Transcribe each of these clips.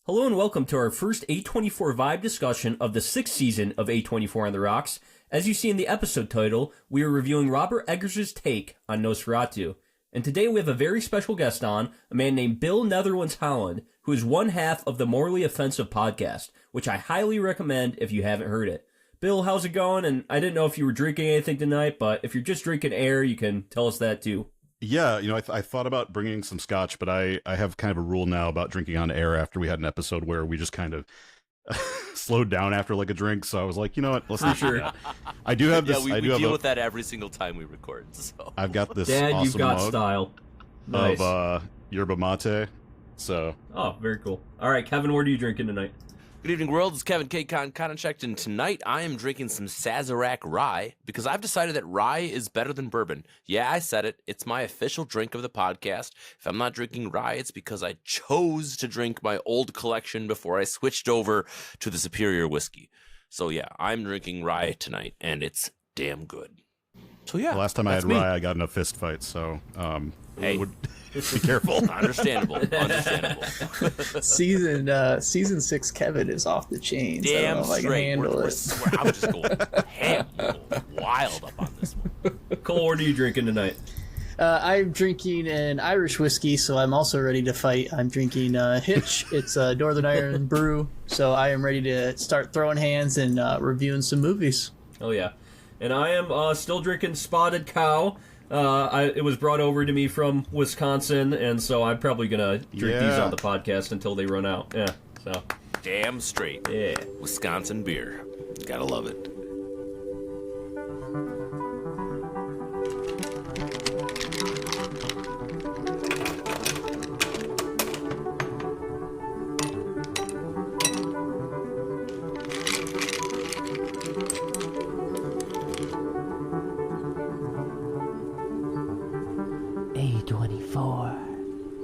Hello and welcome to our first A24 Vibe discussion of the 6th season of A24 on the Rocks. As you see in the episode title, we are reviewing Robert Eggers' take on Nosferatu. And today we have a very special guest on, a man named Bill Netherlands Holland, who is one half of the Morally Offensive podcast, which I highly recommend if you haven't heard it. Bill, how's it going? And I didn't know if you were drinking anything tonight, but if you're just drinking air, you can tell us that too. Yeah, I thought about bringing some scotch, but I have kind of a rule now about drinking on air after we had an episode where we just kind of slowed down after like a drink. So I was like, you know what, let's not do that. I do have this. Yeah, we deal with that every single time we record. So I've got this Dad, awesome you've got mug style. Nice. of yerba mate. So Oh, very cool. All right, Kevin, what are you drinking tonight? good evening, world. It's Kevin K. Konachek, and tonight I am drinking some Sazerac Rye because I've decided that rye is better than bourbon. Yeah, I said it. It's my official drink of the podcast. If I'm not drinking rye, it's because I chose to drink my old collection before I switched over to the superior whiskey. So yeah, I'm drinking rye tonight, and it's damn good. So yeah, the last time I had me. rye, I got in a fist fight. So Hey. be careful. Understandable. Season 6 Kevin is off the chains. I don't Damn know if I can straight. handle We're it. I'm just going ham, going wild up on this one. Cole, what are you drinking tonight? I'm drinking an Irish whiskey, so I'm also ready to fight. I'm drinking Hitch. It's a Northern Ireland brew, so I am ready to start throwing hands and reviewing some movies. Oh, yeah. And I am still drinking Spotted Cow. It was brought over to me from Wisconsin, and so I'm probably going to drink these on the podcast until they run out. Yeah, so. Damn straight. Yeah. Wisconsin beer. Gotta love it. A24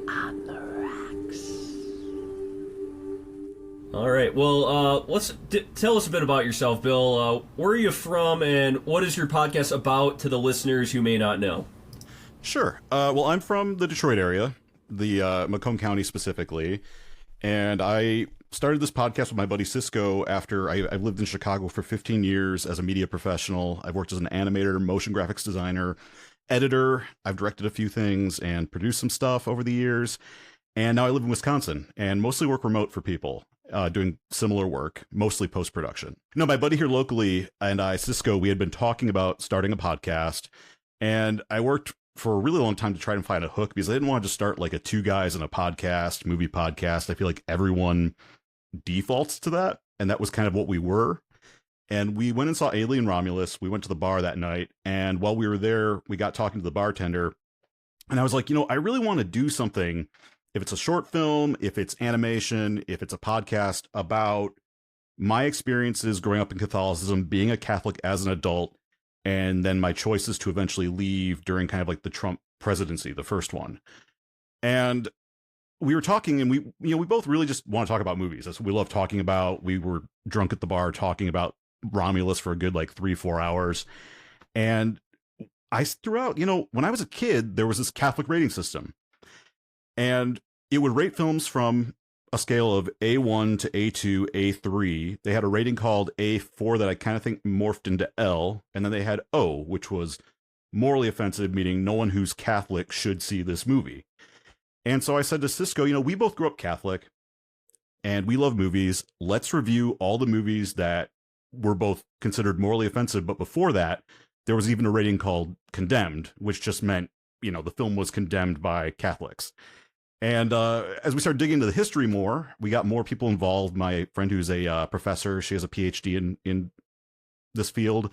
on the rocks. All right, well, let's tell us a bit about yourself, Bill. Where are you from, and what is your podcast about to the listeners who may not know? Sure. Well, I'm from the Detroit area, the Macomb County specifically, and I started this podcast with my buddy Cisco after I've lived in Chicago for 15 years as a media professional. I've worked as an animator, motion graphics designer, editor. I've directed a few things and produced some stuff over the years. And now I live in Wisconsin and mostly work remote for people doing similar work, mostly post-production. My buddy here locally and I, Cisco, we had been talking about starting a podcast, and I worked for a really long time to try and find a hook because I didn't want to just start like a two guys in a podcast, movie podcast. I feel like everyone defaults to that, and that was kind of what we were. And we went and saw Alien Romulus. We went to the bar that night, and while we were there, we got talking to the bartender, and I was like, I really want to do something, if it's a short film, if it's animation, if it's a podcast, about my experiences growing up in Catholicism, being a Catholic as an adult, and then my choices to eventually leave during kind of like the Trump presidency, the first one. And we were talking, and we both really just want to talk about movies. That's what we love talking about. We were drunk at the bar talking about Romulus for a good like 3-4 hours. And I threw out, when I was a kid, there was this Catholic rating system, and it would rate films from a scale of A1 to A2, A3. They had a rating called A4 that I kind of think morphed into L, and then they had O, which was morally offensive, meaning no one who's Catholic should see this movie. And so I said to Cisco, we both grew up Catholic and we love movies. Let's review all the movies that were both considered morally offensive. But before that, there was even a rating called condemned, which just meant, the film was condemned by Catholics. And as we started digging into the history more, we got more people involved. My friend who's a professor, she has a PhD in this field,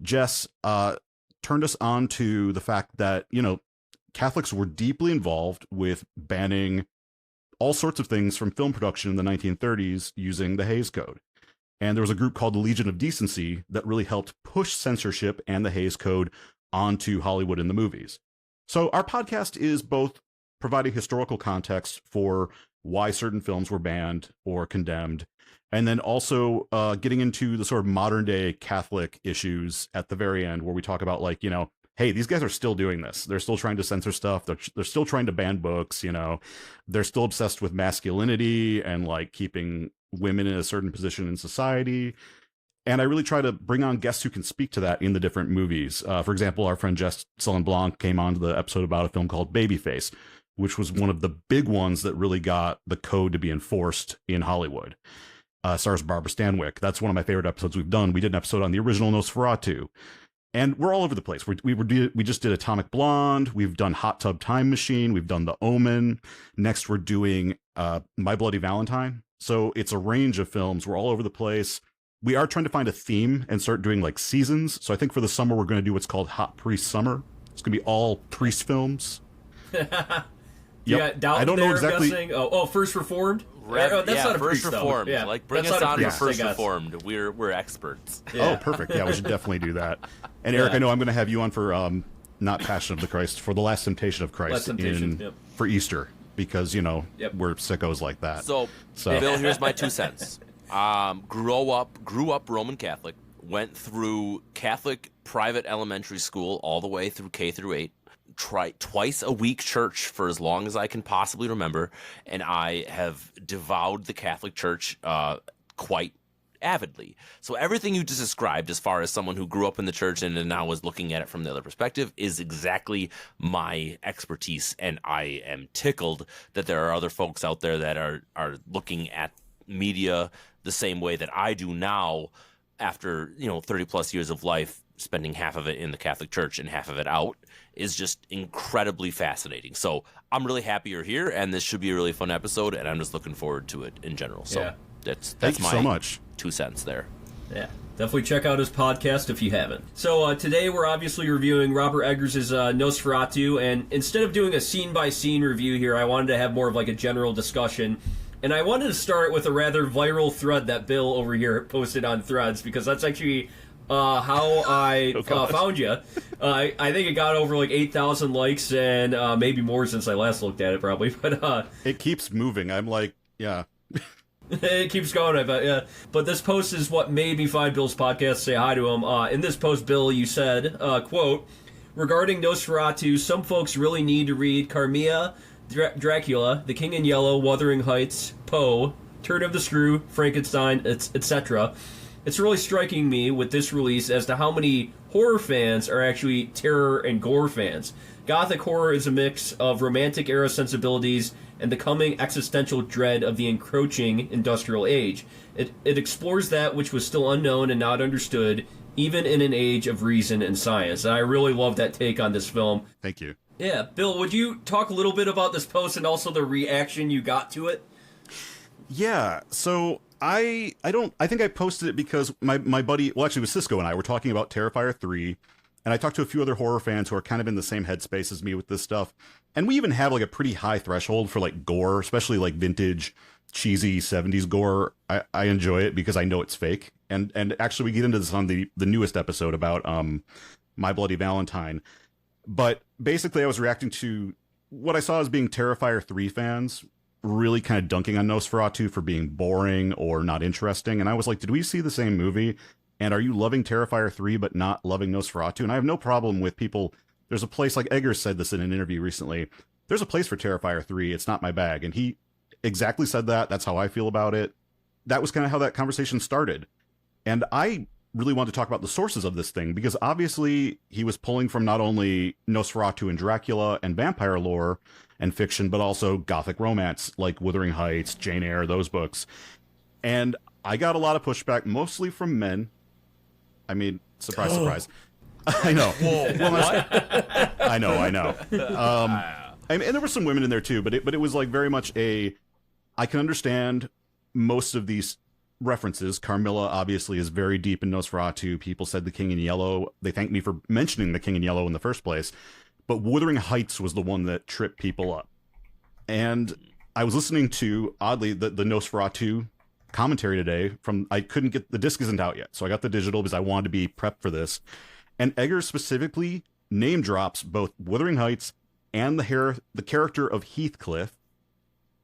Jess, turned us on to the fact that, Catholics were deeply involved with banning all sorts of things from film production in the 1930s using the Hays Code. And there was a group called the Legion of Decency that really helped push censorship and the Hays Code onto Hollywood in the movies. So our podcast is both providing historical context for why certain films were banned or condemned, and then also getting into the sort of modern day Catholic issues at the very end, where we talk about hey, these guys are still doing this. They're still trying to censor stuff. They're still trying to ban books, you know. They're still obsessed with masculinity and like keeping women in a certain position in society. And I really try to bring on guests who can speak to that in the different movies. For example, our friend Jess Sullen-Blanc came on to the episode about a film called Babyface, which was one of the big ones that really got the code to be enforced in Hollywood. Stars Barbara Stanwyck. That's one of my favorite episodes we've done. We did an episode on the original Nosferatu. And we're all over the place. We just did Atomic Blonde. We've done Hot Tub Time Machine. We've done The Omen. Next, we're doing My Bloody Valentine. So it's a range of films. We're all over the place. We are trying to find a theme and start doing like seasons. So I think for the summer, we're going to do what's called Hot Priest Summer. It's going to be all priest films. Yep. I don't know exactly. First Reformed. That's not a First priest, Reformed. Yeah. Like bring us on for First Reformed. We're experts. Yeah. Oh, perfect. Yeah, we should definitely do that. And Eric, I know I'm going to have you on for not Passion of the Christ, for the Last Temptation of Christ for Easter, because we're sickos like that. So Bill, here's my 2 cents. Grew up Roman Catholic, went through Catholic private elementary school all the way through K through 8. Twice a week church for as long as I can possibly remember, and I have devoured the Catholic Church quite avidly. So everything you just described, as far as someone who grew up in the church and now is looking at it from the other perspective, is exactly my expertise, and I am tickled that there are other folks out there that are looking at media the same way that I do now, after 30 plus years of life, spending half of it in the Catholic Church and half of it out, is just incredibly fascinating. So I'm really happy you're here, and this should be a really fun episode, and I'm just looking forward to it in general. So that's Thank you my so much. 2 cents there. Yeah, definitely check out his podcast if you haven't. So today we're obviously reviewing Robert Eggers' Nosferatu, and instead of doing a scene-by-scene review here, I wanted to have more of like a general discussion. And I wanted to start with a rather viral thread that Bill over here posted on Threads, because that's actually how I found you. I think it got over like 8,000 likes and maybe more since I last looked at it, probably. But it keeps moving. I'm like, yeah. It keeps going, I bet, yeah. But this post is what made me find Bill's podcast, say hi to him. In this post, Bill, you said, quote, regarding Nosferatu, some folks really need to read Carmilla, Dracula, The King in Yellow, Wuthering Heights, Poe, Turn of the Screw, Frankenstein, etc. It's really striking me with this release as to how many horror fans are actually terror and gore fans. Gothic horror is a mix of romantic era sensibilities and the coming existential dread of the encroaching industrial age. It explores that which was still unknown and not understood, even in an age of reason and science. And I really love that take on this film. Thank you. Yeah, Bill, would you talk a little bit about this post and also the reaction you got to it? Yeah, so I think I posted it because my buddy, well, actually it was Cisco and I were talking about Terrifier 3, and I talked to a few other horror fans who are kind of in the same headspace as me with this stuff, and we even have like a pretty high threshold for like gore, especially like vintage, cheesy 70s gore. I enjoy it because I know it's fake, and actually we get into this on the newest episode about My Bloody Valentine. But basically, I was reacting to what I saw as being Terrifier 3 fans really kind of dunking on Nosferatu for being boring or not interesting. And I was like, did we see the same movie? And are you loving Terrifier 3 but not loving Nosferatu? And I have no problem with people. There's a place, like Eggers said this in an interview recently, there's a place for Terrifier 3. It's not my bag. And he exactly said that. That's how I feel about it. That was kind of how that conversation started. And I really want to talk about the sources of this thing, because obviously he was pulling from not only Nosferatu and Dracula and vampire lore and fiction, but also Gothic romance like Wuthering Heights, Jane Eyre, those books. And I got a lot of pushback, mostly from men. I mean, surprise, surprise. I know. Whoa, what? I know. And there were some women in there too, but it was like very much I can understand most of these references. Carmilla obviously is very deep in Nosferatu. People said The King in Yellow. They thanked me for mentioning The King in Yellow in the first place. But Wuthering Heights was the one that tripped people up. And I was listening to, oddly, the Nosferatu commentary today I couldn't get, the disc isn't out yet. So I got the digital because I wanted to be prepped for this. And Eggers specifically name drops both Wuthering Heights and the character of Heathcliff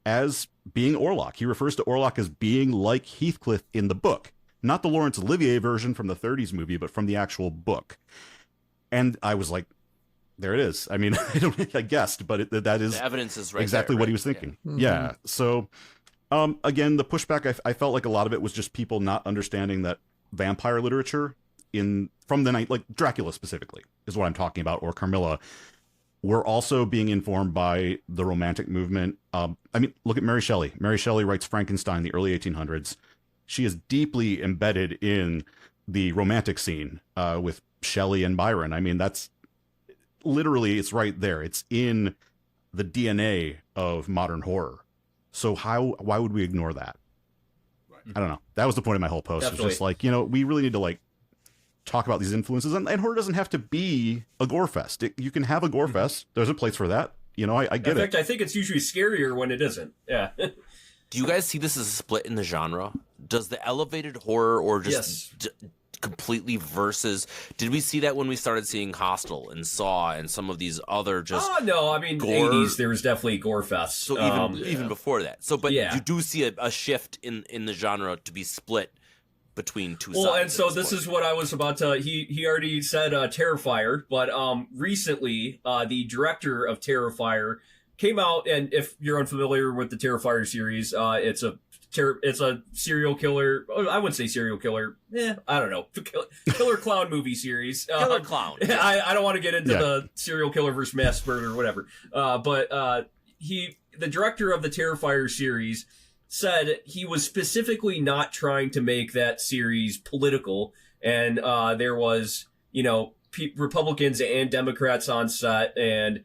as being Orlok. He refers to Orlok as being like Heathcliff in the book. Not the Laurence Olivier version from the 30s movie, but from the actual book. And I was like, there it is. I mean, I guessed, but that is The evidence is right exactly there, what right? he was thinking. Yeah. Yeah. So, again, the pushback, I felt like a lot of it was just people not understanding that vampire literature from the night, like Dracula specifically, is what I'm talking about, or Carmilla. We're also being informed by the Romantic movement. I mean, look at Mary Shelley. Mary Shelley writes Frankenstein in the early 1800s. She is deeply embedded in the Romantic scene with Shelley and Byron. I mean, that's literally, it's right there. It's in the DNA of modern horror. So why would we ignore that? I don't know. That was the point of my whole post. Definitely. It was just like, we really need to like talk about these influences, and horror doesn't have to be a gore fest. You can have a gore fest. There's a place for that. I get In fact, it. I think it's usually scarier when it isn't. Yeah. Do you guys see this as a split in the genre? Does the elevated horror or just Yes. completely versus? Did we see that when we started seeing Hostel and Saw and some of these other just? Oh no, I mean, gore. 80s there was definitely gore fests. So even before that. So, but Yeah. you do see a shift in the genre to be split between two sides. Well, and so at this point. is what I was about to. He already said Terrifier, but recently the director of Terrifier came out, and if you're unfamiliar with the Terrifier series, it's a serial killer. I wouldn't say serial killer. I don't know. Killer clown movie series. Killer Clown. I don't want to get into Yeah. the serial killer versus mass murder or whatever. But the director of the Terrifier series said he was specifically not trying to make that series political, and there was Republicans and Democrats on set, and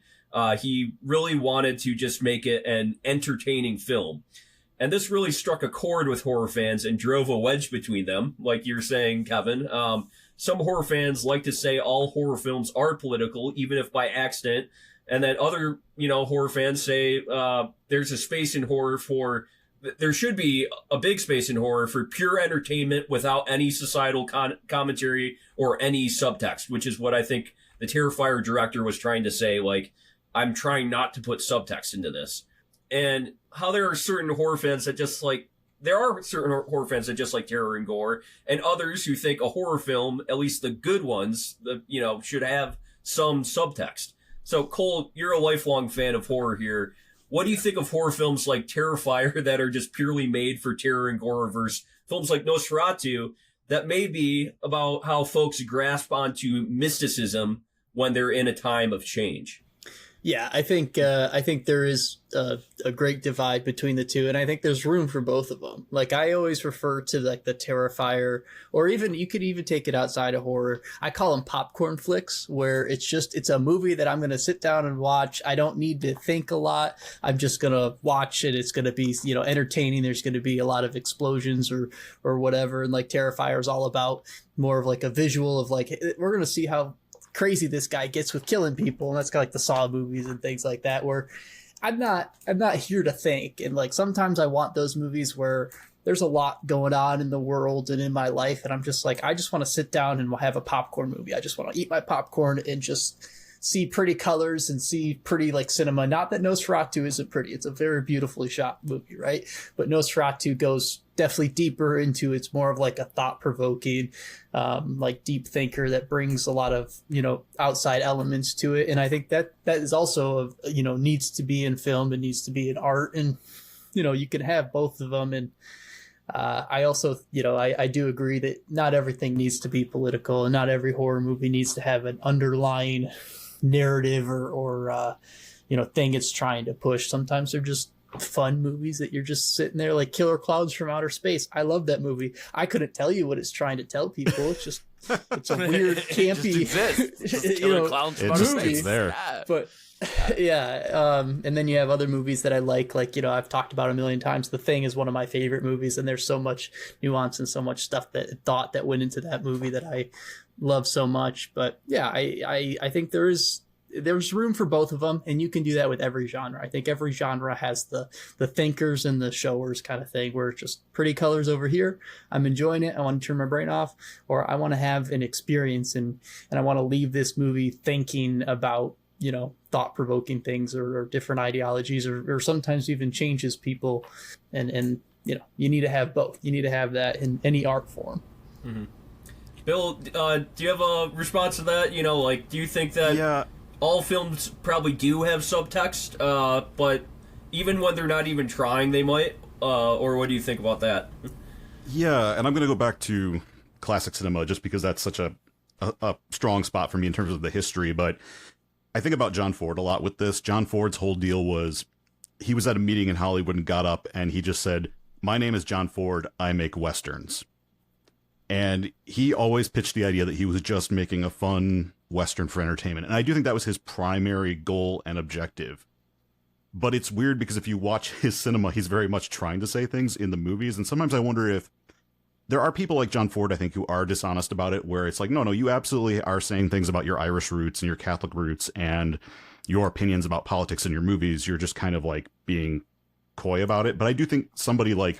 he really wanted to just make it an entertaining film. And this really struck a chord with horror fans and drove a wedge between them, like you're saying, Kevin. Some horror fans like to say all horror films are political, even if by accident. And then other, horror fans say there's a space in horror there should be a big space in horror for pure entertainment without any societal commentary or any subtext, which is what I think the Terrifier director was trying to say. Like, I'm trying not to put subtext into this. And how there are certain horror fans that just like, there are certain horror fans that just like terror and gore, and others who think a horror film, at least the good ones, should have some subtext. So Cole, you're a lifelong fan of horror here. What do you think of horror films like Terrifier that are just purely made for terror and gore versus films like Nosferatu that may be about how folks grasp onto mysticism when they're in a time of change? Yeah, I think there is a great divide between the two, and I think there's room for both of them. Like, I always refer to like the Terrifier, or even you could even take it outside of horror. I call them popcorn flicks, where it's a movie that I'm going to sit down and watch. I don't need to think a lot. I'm just going to watch it. It's going to be entertaining. There's going to be a lot of explosions or whatever. And like Terrifier is all about more of like a visual of like, we're going to see how crazy this guy gets with killing people, and that's kind of like the Saw movies and things like that, where I'm not here to think. And like sometimes I want those movies where there's a lot going on in the world and in my life, and I'm just like, I just want to sit down and have a popcorn movie. I just want to eat my popcorn and just see pretty colors and see pretty like cinema. Not that Nosferatu isn't pretty. It's a very beautifully shot movie, right? But Nosferatu goes definitely deeper into, it's more of like a thought-provoking, like deep thinker that brings a lot of, outside elements to it. And I think that is also, needs to be in film and needs to be in art. And, you can have both of them. And I also, I do agree that not everything needs to be political, and not every horror movie needs to have an underlying narrative or thing it's trying to push. Sometimes they're just fun movies that you're just sitting there, like Killer Clowns from Outer Space. I love that movie. I couldn't tell you what it's trying to tell people. It's just, it's a weird, campy, Killer Clowns from Outer movie. Space. there. Yeah. But and then you have other movies that I like I've talked about a million times. The Thing is one of my favorite movies, and there's so much nuance and so much thought that went into that movie that I love so much. But yeah, I think there's room for both of them, and you can do that with every genre. I think every genre has the thinkers and the showers kind of thing, where it's just pretty colors over here. I'm enjoying it. I want to turn my brain off, or I want to have an experience and I want to leave this movie thinking about, thought-provoking things or different ideologies, or sometimes even changes people. And you need to have both. You need to have that in any art form. Mm-hmm. Bill, do you have a response to that? Do you think that? Yeah. all films probably do have subtext, but even when they're not even trying, they might. Or what do you think about that? Yeah, and I'm going to go back to classic cinema just because that's such a strong spot for me in terms of the history. But I think about John Ford a lot with this. John Ford's whole deal was he was at a meeting in Hollywood and got up and he just said, "My name is John Ford. I make Westerns." And he always pitched the idea that he was just making a fun Western for entertainment. And I do think that was his primary goal and objective. But it's weird because if you watch his cinema, he's very much trying to say things in the movies. And sometimes I wonder if there are people like John Ford, I think, who are dishonest about it, where it's like, no, you absolutely are saying things about your Irish roots and your Catholic roots and your opinions about politics in your movies. You're just kind of like being coy about it. But I do think somebody like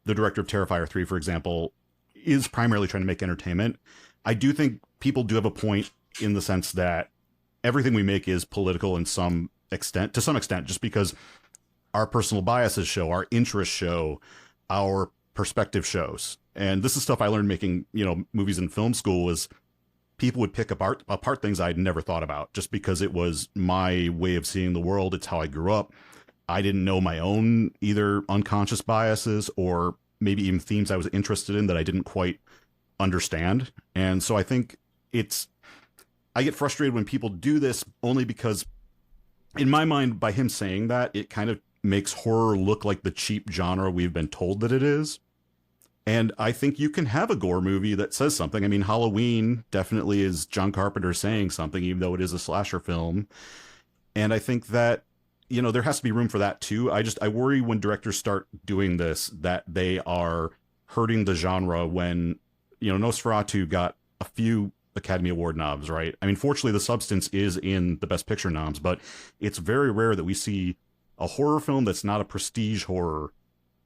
the director of Terrifier 3, for example, is primarily trying to make entertainment. I do think people do have a point in the sense that everything we make is political to some extent, just because our personal biases show, our interests show, our perspective shows. And this is stuff I learned making, movies in film school, was people would pick apart things I'd never thought about just because it was my way of seeing the world. It's how I grew up. I didn't know my own either unconscious biases or maybe even themes I was interested in that I didn't quite understand. And so I think I get frustrated when people do this only because in my mind, by him saying that, it kind of makes horror look like the cheap genre we've been told that it is. And I think you can have a gore movie that says something. I mean, Halloween definitely is John Carpenter saying something, even though it is a slasher film. And I think that, there has to be room for that too. I worry when directors start doing this, that they are hurting the genre when, Nosferatu got a few Academy Award noms, right? I mean, fortunately, the substance is in the Best Picture noms, but it's very rare that we see a horror film that's not a prestige horror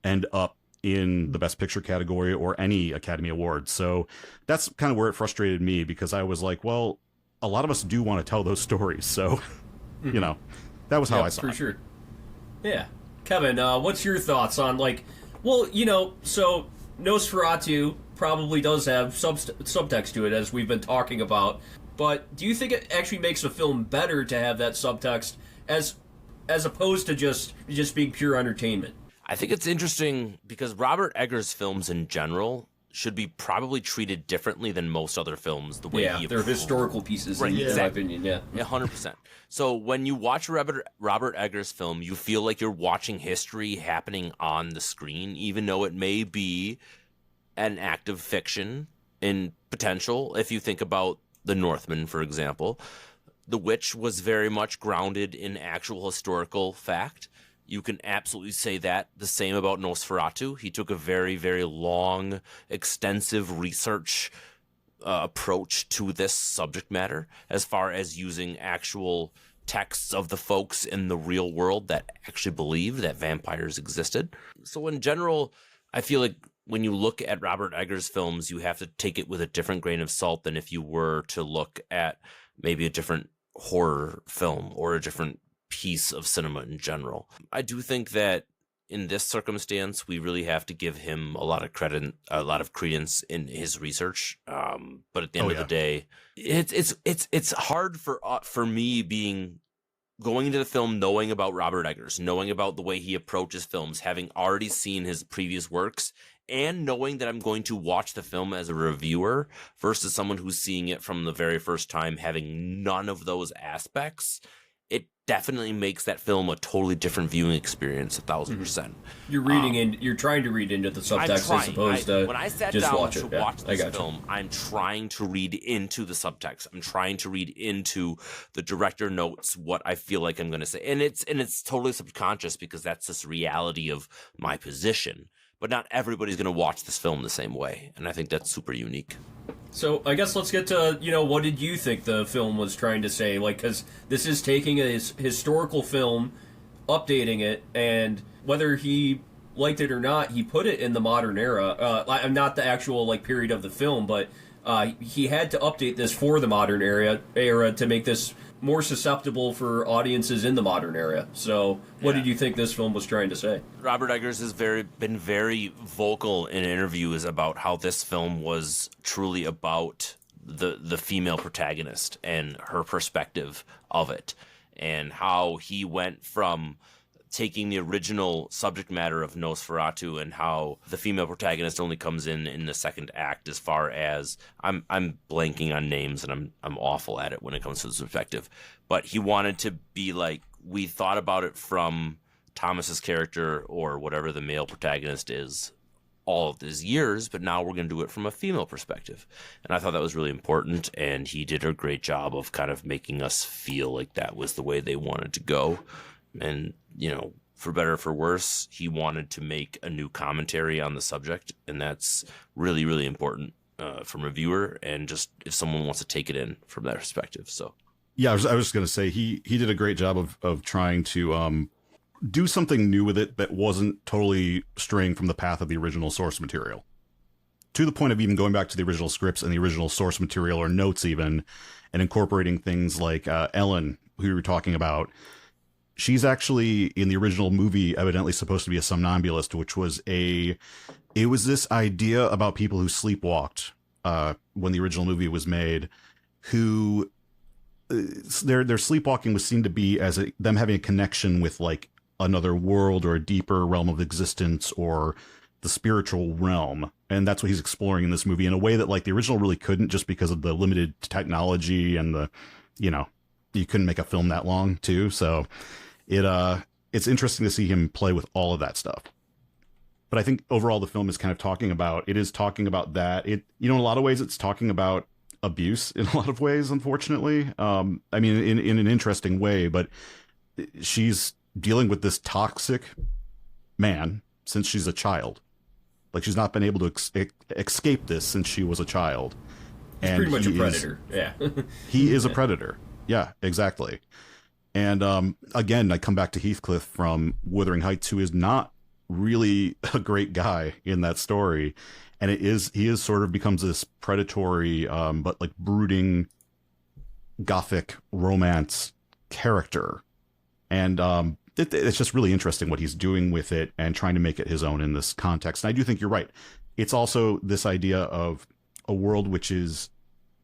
end up in the Best Picture category or any Academy Award. So that's kind of where it frustrated me, because I was like, well, a lot of us do want to tell those stories. So, that was how I saw it. For sure. Yeah. Kevin, what's your thoughts on, so Nosferatu probably does have subtext to it, as we've been talking about, but do you think it actually makes a film better to have that subtext as opposed to just being pure entertainment? I think it's interesting because Robert Eggers' films in general should be probably treated differently than most other films. The way they're historical pieces, right? In my opinion, 100%. So when you watch a Robert Eggers film, you feel like you're watching history happening on the screen, even though it may be an act of fiction in potential. If you think about The Northman, for example, The Witch was very much grounded in actual historical fact. You can absolutely say that. The same about Nosferatu. He took a very, very long, extensive research approach to this subject matter, as far as using actual texts of the folks in the real world that actually believed that vampires existed. So in general, I feel like when you look at Robert Eggers' films, you have to take it with a different grain of salt than if you were to look at maybe a different horror film or a different piece of cinema in general. I do think that in this circumstance, we really have to give him a lot of credit, a lot of credence in his research. But at the end of the day, it's hard for me going into the film knowing about Robert Eggers, knowing about the way he approaches films, having already seen his previous works, and knowing that I'm going to watch the film as a reviewer versus someone who's seeing it from the very first time, having none of those aspects. It definitely makes that film a totally different viewing experience, 1,000%. You're reading you're trying to read into the subtext as opposed to when I sat just down watch to it. watch this film, I'm trying to read into the subtext. I'm trying to read into the director notes, what I feel like I'm going to say, and it's totally subconscious because that's this reality of my position. But not everybody's going to watch this film the same way, and I think that's super unique. So I guess let's get to, what did you think the film was trying to say? because this is taking a historical film, updating it, and whether he liked it or not, he put it in the modern era. Not the actual, period of the film, but he had to update this for the modern era to make this more susceptible for audiences in the modern era. So what did you think this film was trying to say? Robert Eggers has been very vocal in interviews about how this film was truly about the female protagonist and her perspective of it, and how he went from taking the original subject matter of Nosferatu and how the female protagonist only comes in the second act, as far as I'm blanking on names and I'm awful at it when it comes to this perspective, but he wanted to be like, we thought about it from Thomas's character or whatever the male protagonist is all of these years, but now we're going to do it from a female perspective. And I thought that was really important, and he did a great job of kind of making us feel like that was the way they wanted to go. And, you know, for better or for worse, he wanted to make a new commentary on the subject, and that's really, really important from a viewer, and just if someone wants to take it in from that perspective. So yeah, I was just going to say he did a great job of trying to do something new with it that wasn't totally straying from the path of the original source material, to the point of even going back to the original scripts and the original source material or notes even, and incorporating things like Ellen, who we were talking about. She's actually, in the original movie, evidently supposed to be a somnambulist, which was it was this idea about people who sleepwalked when the original movie was made, who their sleepwalking was seen to be as them having a connection with like another world or a deeper realm of existence or the spiritual realm. And that's what he's exploring in this movie in a way that like the original really couldn't, just because of the limited technology and the, you know, you couldn't make a film that long too. So it's interesting to see him play with all of that stuff. But I think overall the film is kind of talking about that. It, you know, in a lot of ways it's talking about abuse in a lot of ways, unfortunately. I mean, in an interesting way, but she's dealing with this toxic man since she's a child. Like, she's not been able to escape this since she was a child. He's and pretty much a predator. Yeah. He is a predator. Yeah, exactly. And again, I come back to Heathcliff from Wuthering Heights, who is not really a great guy in that story. And he is sort of becomes this predatory, but like brooding gothic romance character. And it's just really interesting what he's doing with it and trying to make it his own in this context. And I do think you're right. It's also this idea of a world which is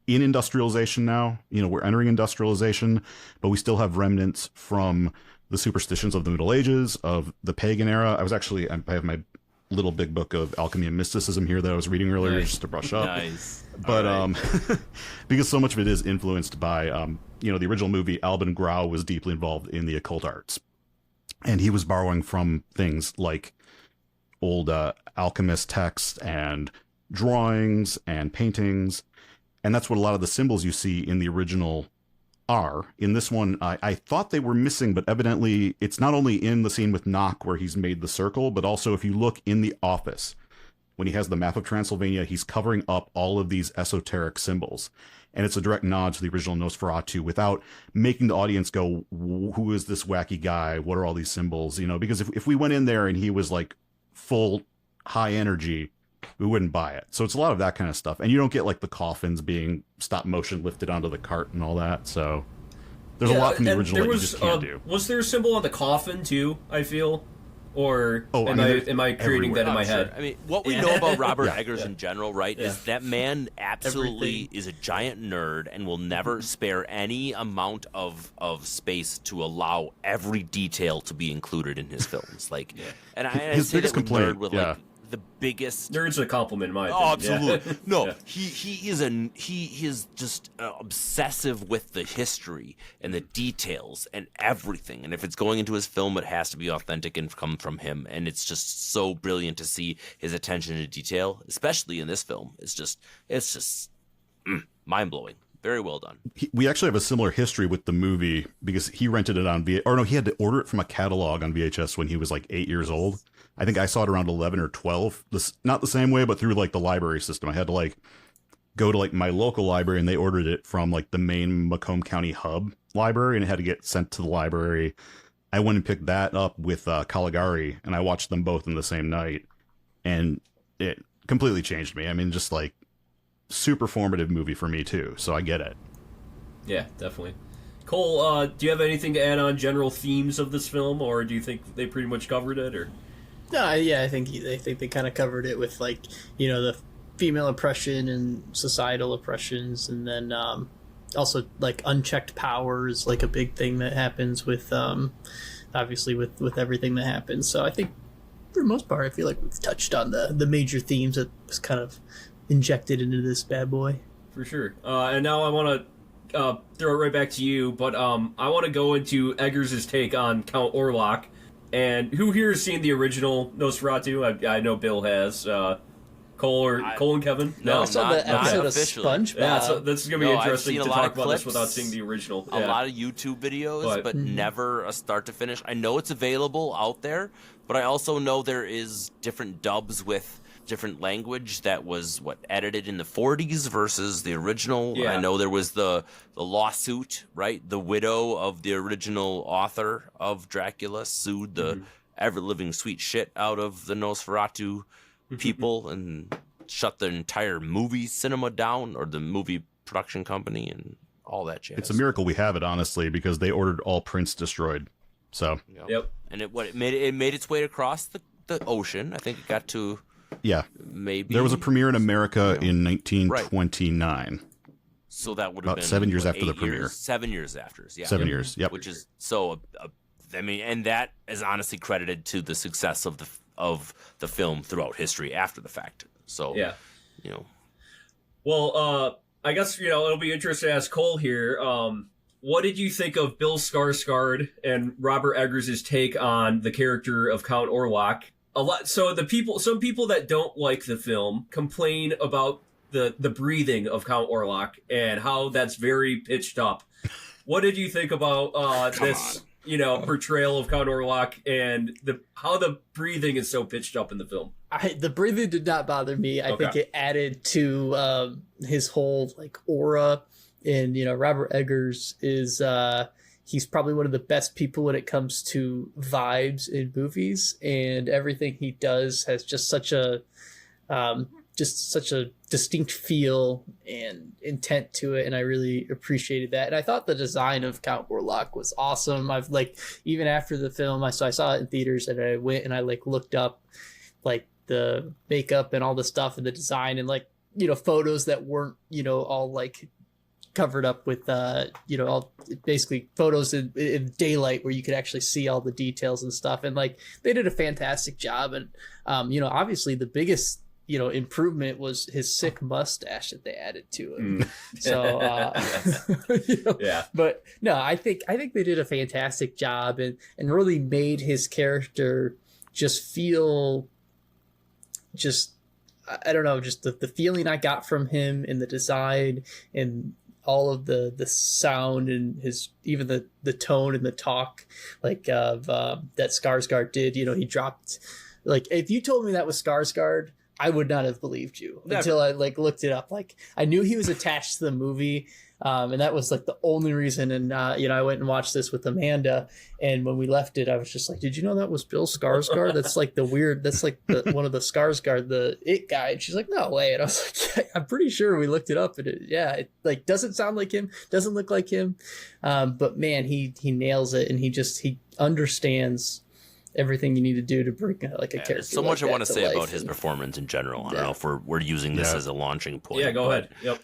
in industrialization now. You know, we're entering industrialization, but we still have remnants from the superstitions of the Middle Ages, of the pagan era. I have my little big book of alchemy and mysticism here that I was reading earlier, just to brush up. Nice. But because so much of it is influenced by, you know, the original movie, Albin Grau was deeply involved in the occult arts. And he was borrowing from things like old alchemist texts and drawings and paintings. And that's what a lot of the symbols you see in the original are. In this one, I thought they were missing, but evidently it's not only in the scene with Knock where he's made the circle, but also if you look in the office, when he has the map of Transylvania, he's covering up all of these esoteric symbols. And it's a direct nod to the original Nosferatu without making the audience go, who is this wacky guy? What are all these symbols? You know, because if we went in there and he was like full high energy, we wouldn't buy it. So it's a lot of that kind of stuff. And you don't get like the coffins being stop motion lifted onto the cart and all that. So there's a lot from the original that you just can't do. Was there a symbol on the coffin too, I feel? Or am I creating that in my head? I mean, what we know about Robert Eggers in general, right, is that man absolutely is a giant nerd and will never spare any amount of space to allow every detail to be included in his films. Like, and his biggest complaint with like the biggest nerd's a compliment in my opinion. Absolutely. No, he is just obsessive with the history and the details and everything. And if it's going into his film, it has to be authentic and come from him. And it's just so brilliant to see his attention to detail, especially in this film. It's just mind blowing. Very well done. We actually have a similar history with the movie because he rented it on VHS. Or no, he had to order it from a catalog on VHS when he was like 8 years old. I think I saw it around 11 or 12. Not the same way, but through like the library system. I had to like go to like my local library and they ordered it from like the main Macomb County hub library and it had to get sent to the library. I went and picked that up with Caligari and I watched them both in the same night and it completely changed me. I mean, just like super formative movie for me too. So I get it. Yeah, definitely. Cole, do you have anything to add on general themes of this film or do you think they pretty much covered it or? No, yeah, I think they kind of covered it with like, you know, female oppression and societal oppressions, and then also like unchecked power is like a big thing that happens with obviously with everything that happens. So I think for the most part I feel like we've touched on the major themes that was kind of injected into this bad boy. For sure. And now I want to throw it right back to you, but I want to go into Eggers' take on Count Orlok. And who here has seen the original Nosferatu? I know Bill has. Cole and Kevin? No, I saw the episode of officially. SpongeBob. Yeah, so this is going to be interesting to talk about clips, this without seeing the original. A lot of YouTube videos, but never a start to finish. I know it's available out there, but I also know there is different dubs with different language that was edited in the 40s versus the original. Yeah. I know there was the lawsuit, right? The widow of the original author of Dracula sued the ever living sweet shit out of the Nosferatu people and shut the entire movie cinema down, or the movie production company, and all that jazz. It's a miracle we have it, honestly, because they ordered all prints destroyed. So Yep. And it made its way across the ocean. I think it got to maybe there was a premiere in America in 1929. So that would have about been 7 years after the 8 premiere. years, 7 years after, yeah. 7 years, yep. Which is so. I mean, and that is honestly credited to the success of the film throughout history after the fact. So Yeah. you know. Well, I guess, it'll be interesting to ask Cole here. What did you think of Bill Skarsgård and Robert Eggers' take on the character of Count Orlok? So some people that don't like the film complain about the breathing of Count Orlok and how that's very pitched up. What did you think about this, portrayal of Count Orlok and how the breathing is so pitched up in the film? The breathing did not bother me. I think it added to his whole aura. And Robert Eggers is he's probably one of the best people when it comes to vibes in movies, and everything he does has just such a distinct feel and intent to it, and I really appreciated that. And I thought the design of Count Orlok was awesome. I've even after the film, I saw it in theaters, and I went and I looked up the makeup and all the stuff and the design and photos that weren't all covered up with all basically photos in daylight where you could actually see all the details and stuff, and they did a fantastic job. And obviously the biggest improvement was his sick mustache that they added to it. So Yeah, but no, I think they did a fantastic job and really made his character just feel I don't know, just the feeling I got from him in the design and all of the sound and even the tone and the talk that Skarsgård did. He dropped if you told me that was Skarsgård, I would not have believed you. Never. Until I looked it up. I knew he was attached to the movie, and that was the only reason. And I went and watched this with Amanda, and when we left it, I was just like, "Did you know that was Bill Skarsgård? That's the one of the Skarsgård, the it guy." And she's like, "No way!" And I was like, yeah, "I'm pretty sure we looked it up, and it doesn't sound like him, doesn't look like him, but man, he nails it, and he understands everything you need to do to bring a character. There's so much I want to say life. about his performance in general. I don't know if we're using this as a launching point. Yeah, go ahead. Yep.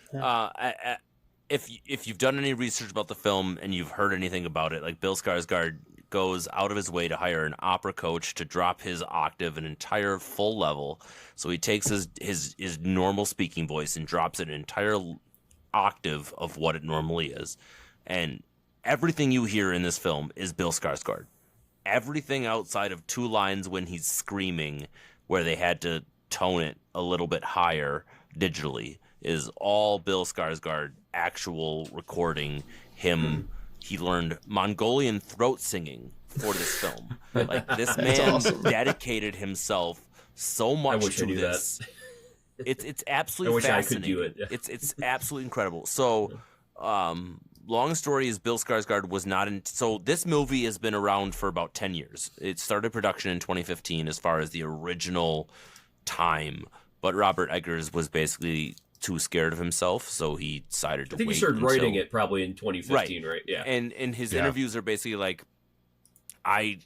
If you've done any research about the film and you've heard anything about it, Bill Skarsgård goes out of his way to hire an opera coach to drop his octave an entire full level. So he takes his normal speaking voice and drops it an entire octave of what it normally is. And everything you hear in this film is Bill Skarsgård. Everything outside of two lines when he's screaming, where they had to tone it a little bit higher digitally, is all Bill Skarsgård actual recording him. He learned Mongolian throat singing for this film. This man dedicated himself so much to this. It's absolutely fascinating. I wish I could do it. Yeah. It's absolutely incredible. So, long story is Bill Skarsgård was not in. So this movie has been around for about 10 years. It started production in 2015 as far as the original time, but Robert Eggers was basically too scared of himself, so he decided to wait. I think he started writing it probably in 2015, right? Yeah. And his interviews are basically I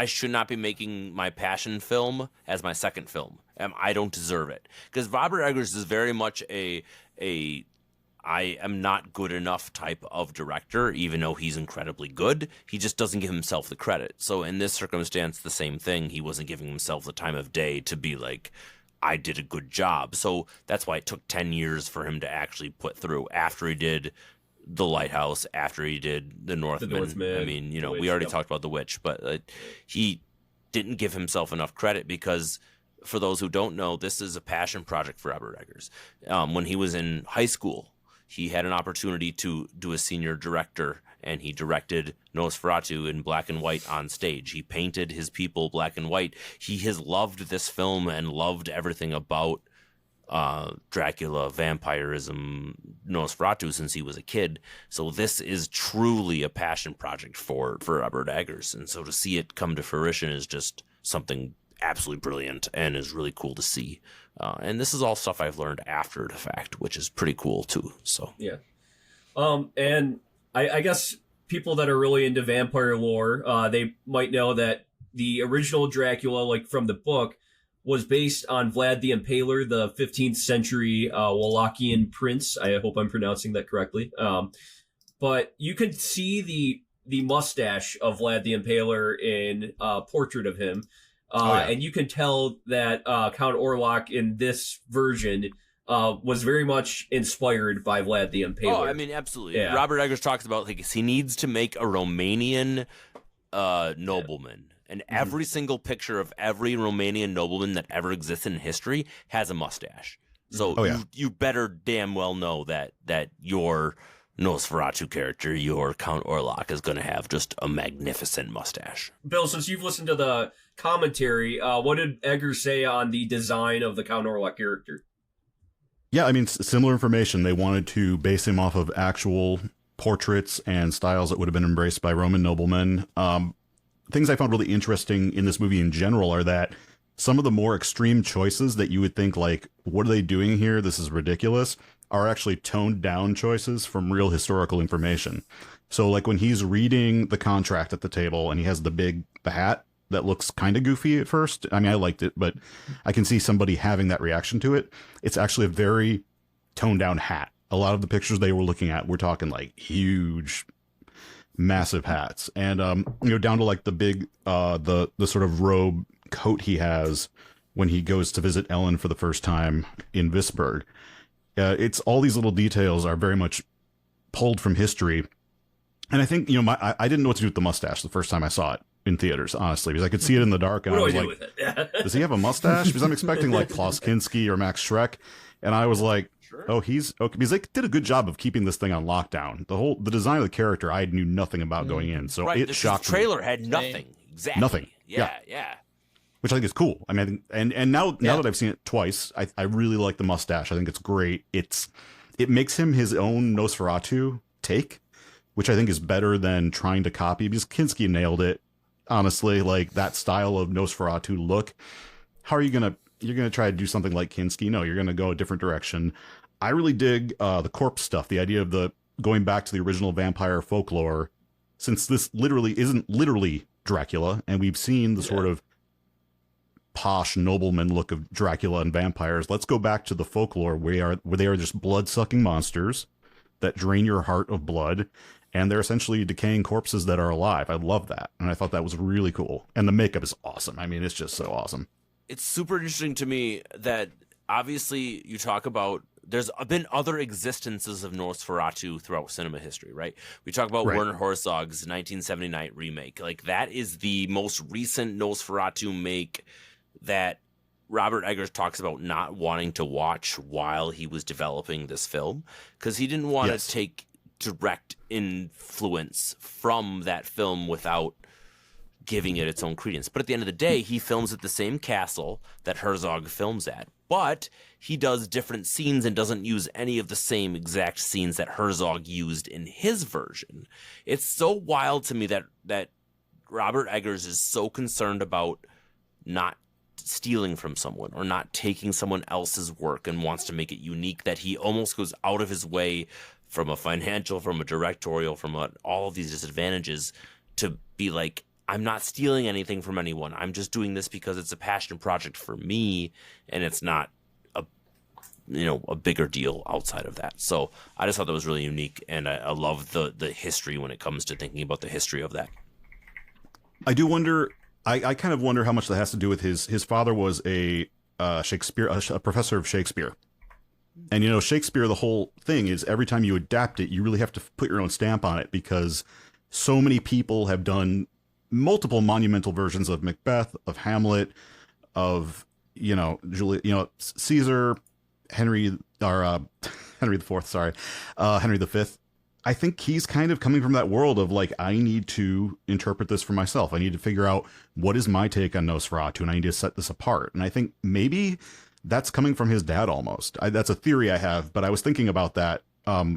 should not be making my passion film as my second film. I don't deserve it. Because Robert Eggers is very much a I am not good enough type of director, even though he's incredibly good. He just doesn't give himself the credit. So in this circumstance, the same thing. He wasn't giving himself the time of day to be like, I did a good job. So that's why it took 10 years for him to actually put through after he did The Lighthouse, after he did The Northman. I mean, you know, we already talked about The Witch, but he didn't give himself enough credit because, for those who don't know, this is a passion project for Robert Eggers. When he was in high school, he had an opportunity to do a senior director, and he directed Nosferatu in black and white on stage. He painted his people black and white. He has loved this film and loved everything about Dracula, vampirism, Nosferatu since he was a kid. So this is truly a passion project for Robert Eggers. And so to see it come to fruition is just something absolutely brilliant and is really cool to see. And this is all stuff I've learned after the fact, which is pretty cool too. So yeah. And I guess people that are really into vampire lore, they might know that the original Dracula, like from the book, was based on Vlad the Impaler, the 15th century Wallachian prince. I hope I'm pronouncing that correctly. But you could see the mustache of Vlad the Impaler in a portrait of him. And you can tell that Count Orlok in this version was very much inspired by Vlad the Impaler. Oh, I mean, absolutely. Yeah. Robert Eggers talks about like he needs to make a Romanian nobleman. And every single picture of every Romanian nobleman that ever existed in history has a mustache. So you better damn well know that your Nosferatu character, your Count Orlok, is going to have just a magnificent mustache. Bill, since you've listened to the commentary, what did Eggers say on the design of the Count Orlok character? Yeah, I mean, similar information. They wanted to base him off of actual portraits and styles that would have been embraced by Roman noblemen. Things I found really interesting in this movie in general are that some of the more extreme choices that you would think, like, what are they doing here? This is ridiculous, are actually toned down choices from real historical information. So, like, when he's reading the contract at the table and he has the hat that looks kind of goofy at first. I mean, I liked it, but I can see somebody having that reaction to it. It's actually a very toned down hat. A lot of the pictures they were looking at, we're talking like huge, massive hats. And, down to like the big, the sort of robe coat he has when he goes to visit Ellen for the first time in Visburg. It's all these little details are very much pulled from history. And I think, I didn't know what to do with the mustache the first time I saw it in theaters, honestly, because I could see it in the dark. And I was like, does he have a mustache? Because I'm expecting like Klaus Kinski or Max Schreck. And I was like, oh, he's okay. Because they did a good job of keeping this thing on lockdown. The design of the character, I knew nothing about going in. So it shocked me. The trailer had nothing. Exactly. Nothing. Yeah. Which I think is cool. I mean, and now that I've seen it twice, I really like the mustache. I think it's great. It makes him his own Nosferatu take, which I think is better than trying to copy, because Kinski nailed it. Honestly, like that style of Nosferatu look. How are you're gonna try to do something like Kinski? No, you're gonna go a different direction. I really dig the corpse stuff, the idea of going back to the original vampire folklore, since this isn't literally Dracula, and we've seen the sort of posh nobleman look of Dracula and vampires. Let's go back to the folklore where they are just blood-sucking monsters that drain your heart of blood, and they're essentially decaying corpses that are alive. I love that, and I thought that was really cool. And the makeup is awesome. I mean, it's just so awesome. It's super interesting to me that obviously you talk about there's been other existences of Nosferatu throughout cinema history, right? We talk about Werner Herzog's 1979 remake. Like, that is the most recent Nosferatu make that Robert Eggers talks about not wanting to watch while he was developing this film, because he didn't want to take direct influence from that film without giving it its own credence. But at the end of the day, he films at the same castle that Herzog films at, but he does different scenes and doesn't use any of the same exact scenes that Herzog used in his version. It's so wild to me that Robert Eggers is so concerned about not stealing from someone or not taking someone else's work and wants to make it unique, that he almost goes out of his way, from a financial, from a directorial, from all of these disadvantages, to be like, I'm not stealing anything from anyone. I'm just doing this because it's a passion project for me, and it's not a bigger deal outside of that. So I just thought that was really unique, and I love the history when it comes to thinking about the history of that. I do wonder. I kind of wonder how much that has to do with his father was a professor of Shakespeare. And, Shakespeare, the whole thing is every time you adapt it, you really have to put your own stamp on it, because so many people have done multiple monumental versions of Macbeth, of Hamlet, of, Caesar, Henry V. I think he's kind of coming from that world of like, I need to interpret this for myself. I need to figure out what is my take on Nosferatu, and I need to set this apart. And I think maybe that's coming from his dad almost. That's a theory I have, but I was thinking about that.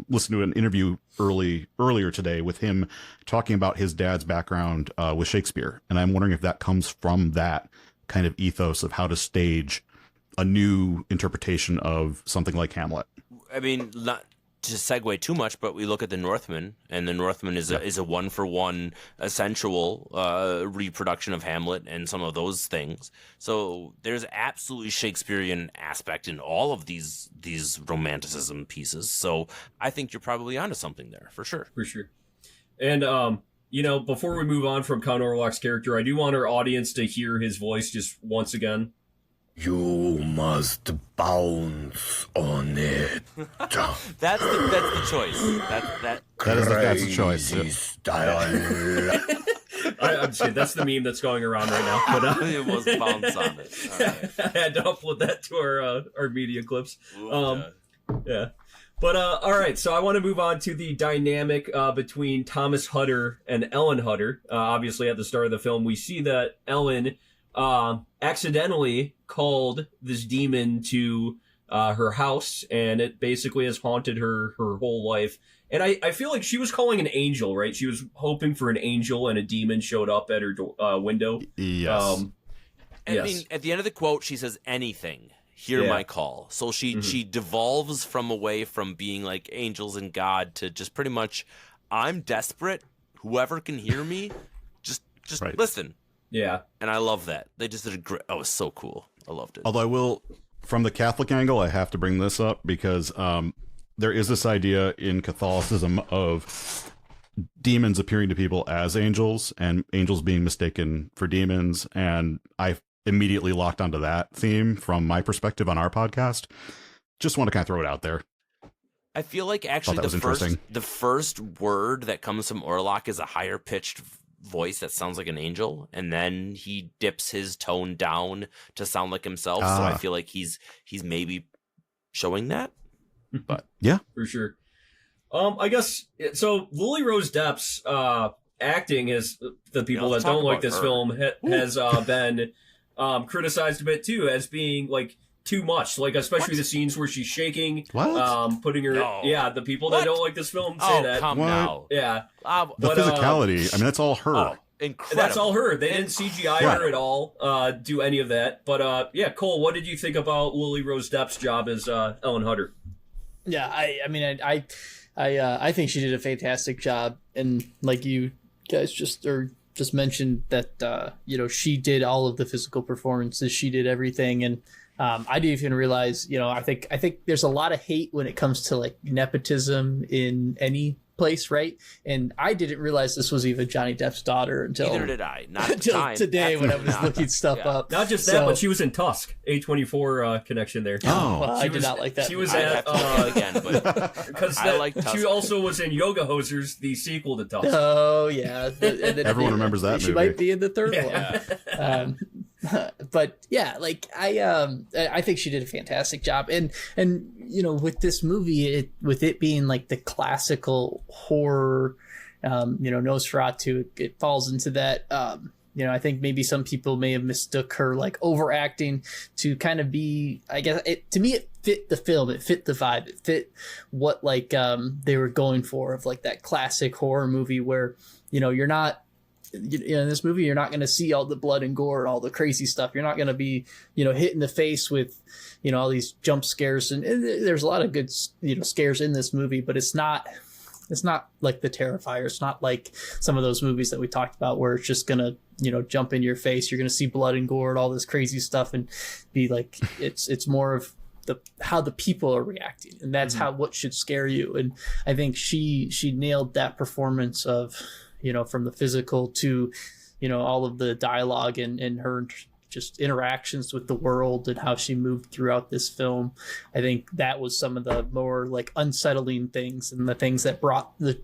Listened to an interview earlier today with him talking about his dad's background with Shakespeare. And I'm wondering if that comes from that kind of ethos of how to stage a new interpretation of something like Hamlet. I mean, not to segue too much, but we look at the Northman, and the Northman is a one-for-one essential reproduction of Hamlet and some of those things. So there's absolutely Shakespearean aspect in all of these romanticism pieces. So I think you're probably onto something there, for sure. For sure. And, before we move on from Count Orlok's character, I do want our audience to hear his voice just once again. You must bounce on it. That's the choice. That is the choice. Crazy style. I'm just kidding. That's the meme that's going around right now. But it was bounce on it. All right. I had to upload that to our media clips. Yeah. But all right, so I want to move on to the dynamic between Thomas Hutter and Ellen Hutter. Obviously, at the start of the film, we see that Ellen accidentally called this demon to her house, and it basically has haunted her whole life. And I feel like she was calling an angel, right? She was hoping for an angel, and a demon showed up at her window. Yes. I mean, at the end of the quote, she says, anything. Hear my call. So she devolves away from being like angels and God to just pretty much, I'm desperate. Whoever can hear me, just right. Listen. Yeah. And I love that. They just did a great. Oh, it was so cool. I loved it. Although I will, from the Catholic angle, I have to bring this up because there is this idea in Catholicism of demons appearing to people as angels and angels being mistaken for demons. And I immediately locked onto that theme from my perspective on our podcast. Just want to kind of throw it out there. I feel like actually the first word that comes from Orlok is a higher pitched voice that sounds like an angel, and then he dips his tone down to sound like himself. So I feel like he's maybe showing that. But yeah, for sure. I guess so. Lily Rose-Depp's acting is the people that don't like this film has been criticized a bit too as being like too much, like especially the scenes where she's shaking, putting her. No. Yeah, the people that don't like this film say that. Come now. Yeah, the physicality. I mean, that's all her. Oh, incredible. That's all her. They didn't CGI her at all. Do any of that. But yeah, Cole, what did you think about Lily Rose-Depp's job as Ellen Hutter? Yeah, I think she did a fantastic job, and like you guys just mentioned that she did all of the physical performances, she did everything, and I didn't even realize, I think there's a lot of hate when it comes to like nepotism in any place, right? And I didn't realize this was even Johnny Depp's daughter until neither did I. Not until today when I was looking stuff up. Not just that, but she was in Tusk. A24 connection there. Oh, well, I did not like that. She was at again, but because she also was in Yoga Hosers, the sequel to Tusk. Oh yeah, and then everyone remembers that. She movie. might be in the third one. But yeah, like I think she did a fantastic job, and with this movie, with it being like the classical horror, Nosferatu, it falls into that. I think maybe some people may have mistook her like overacting to kind of be. I guess to me it fit the film, it fit the vibe, it fit what like they were going for of like that classic horror movie where you're not. In this movie, you're not going to see all the blood and gore and all the crazy stuff. You're not going to be, hit in the face with, all these jump scares. And there's a lot of good, scares in this movie, but it's not It's not like The Terrifier. It's not like some of those movies that we talked about where it's just gonna, jump in your face. You're gonna see blood and gore and all this crazy stuff and be like, it's more of how the people are reacting, and that's what should scare you. And I think she nailed that performance of, from the physical to, all of the dialogue and her just interactions with the world and how she moved throughout this film. I think that was some of the more like unsettling things and the things that brought the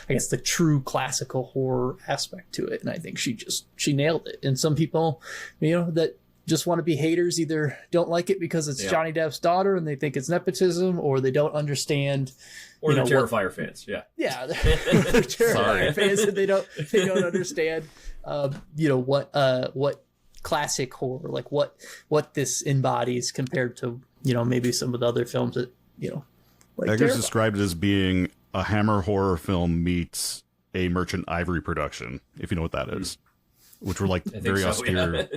I guess the true classical horror aspect to it. And I think she nailed it. And some people, that just want to be haters either don't like it because it's Johnny Depp's daughter and they think it's nepotism, or they don't understand. Or they're Terrifier fans. Yeah. Yeah. They're Terrifier fans and they don't understand, what classic horror, like what this embodies compared to, maybe some of the other films that, like Eggers described it as being a Hammer horror film meets a Merchant Ivory production, if you know what that is. Which were like very austere,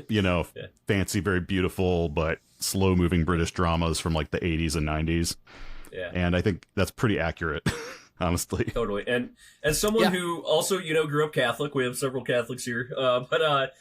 fancy, very beautiful, but slow moving British dramas from like the 80s and 90s. Yeah. And I think that's pretty accurate, honestly. Totally. And as someone who also, grew up Catholic, we have several Catholics here, but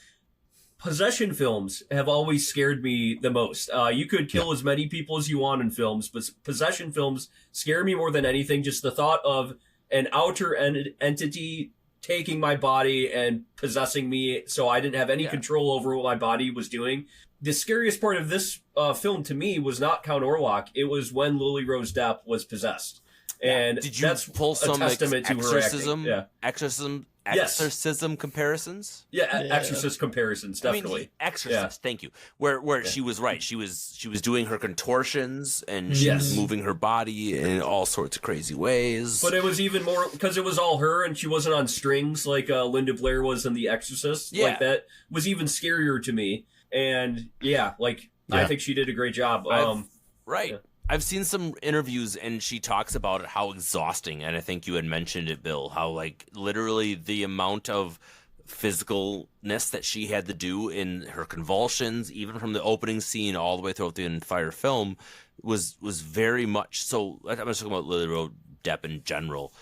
possession films have always scared me the most. You could kill as many people as you want in films, but possession films scare me more than anything. Just the thought of an outer entity taking my body and possessing me so I didn't have any control over what my body was doing. The scariest part of this film to me was not Count Orlok. It was when Lily Rose-Depp was possessed. And did you that's pull some testament to her acting. Exorcism comparisons? Exorcist comparisons, definitely. I mean, Exorcist, thank you. Where she was right. She was doing her contortions and she was moving her body in all sorts of crazy ways. But it was even more because it was all her and she wasn't on strings like Linda Blair was in The Exorcist. Yeah. Like that was even scarier to me. And I think she did a great job. I've seen some interviews and she talks about it, how exhausting, and I think you had mentioned it, Bill, how like literally the amount of physicalness that she had to do in her convulsions, even from the opening scene all the way throughout the entire film, was very much so. I'm just talking about Lily Rose-Depp in general.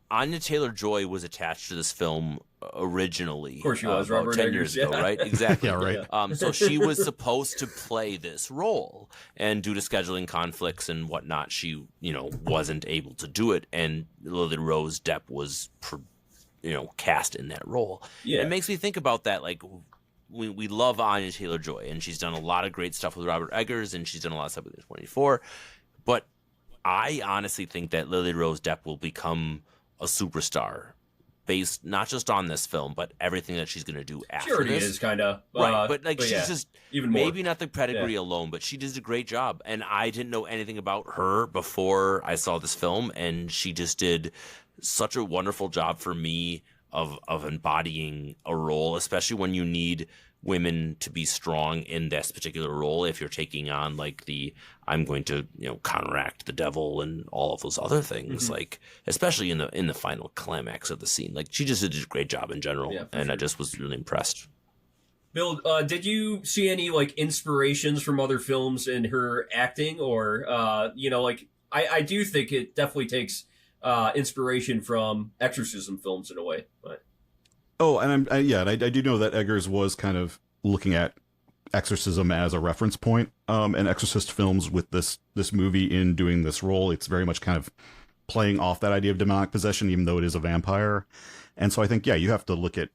Anya Taylor-Joy was attached to this film originally. Of course she was, Robert 10 Eggers, years ago, right? Exactly. Yeah, right. So she was supposed to play this role, and due to scheduling conflicts and whatnot, she, wasn't able to do it, and Lily Rose-Depp was, cast in that role. Yeah. It makes me think about that, like, we love Anya Taylor-Joy, and she's done a lot of great stuff with Robert Eggers, and she's done a lot of stuff with A24, but I honestly think that Lily Rose-Depp will become a superstar based not just on this film, but everything that she's going to do after this. She already this. Is, kind of. Right, but she's just, even more. maybe not the pedigree alone, but she did a great job. And I didn't know anything about her before I saw this film, and she just did such a wonderful job for me of embodying a role, especially when you need women to be strong in this particular role. If you're taking on like I'm going to counteract the devil and all of those other things, like especially in the final climax of the scene, like she just did a great job in general, and I just was really impressed. Bill, did you see any like inspirations from other films in her acting, or I do think it definitely takes inspiration from exorcism films in a way, but. Oh, and I do know that Eggers was kind of looking at exorcism as a reference point, and Exorcist films with this movie in doing this role. It's very much kind of playing off that idea of demonic possession, even though it is a vampire. And so I think, you have to look at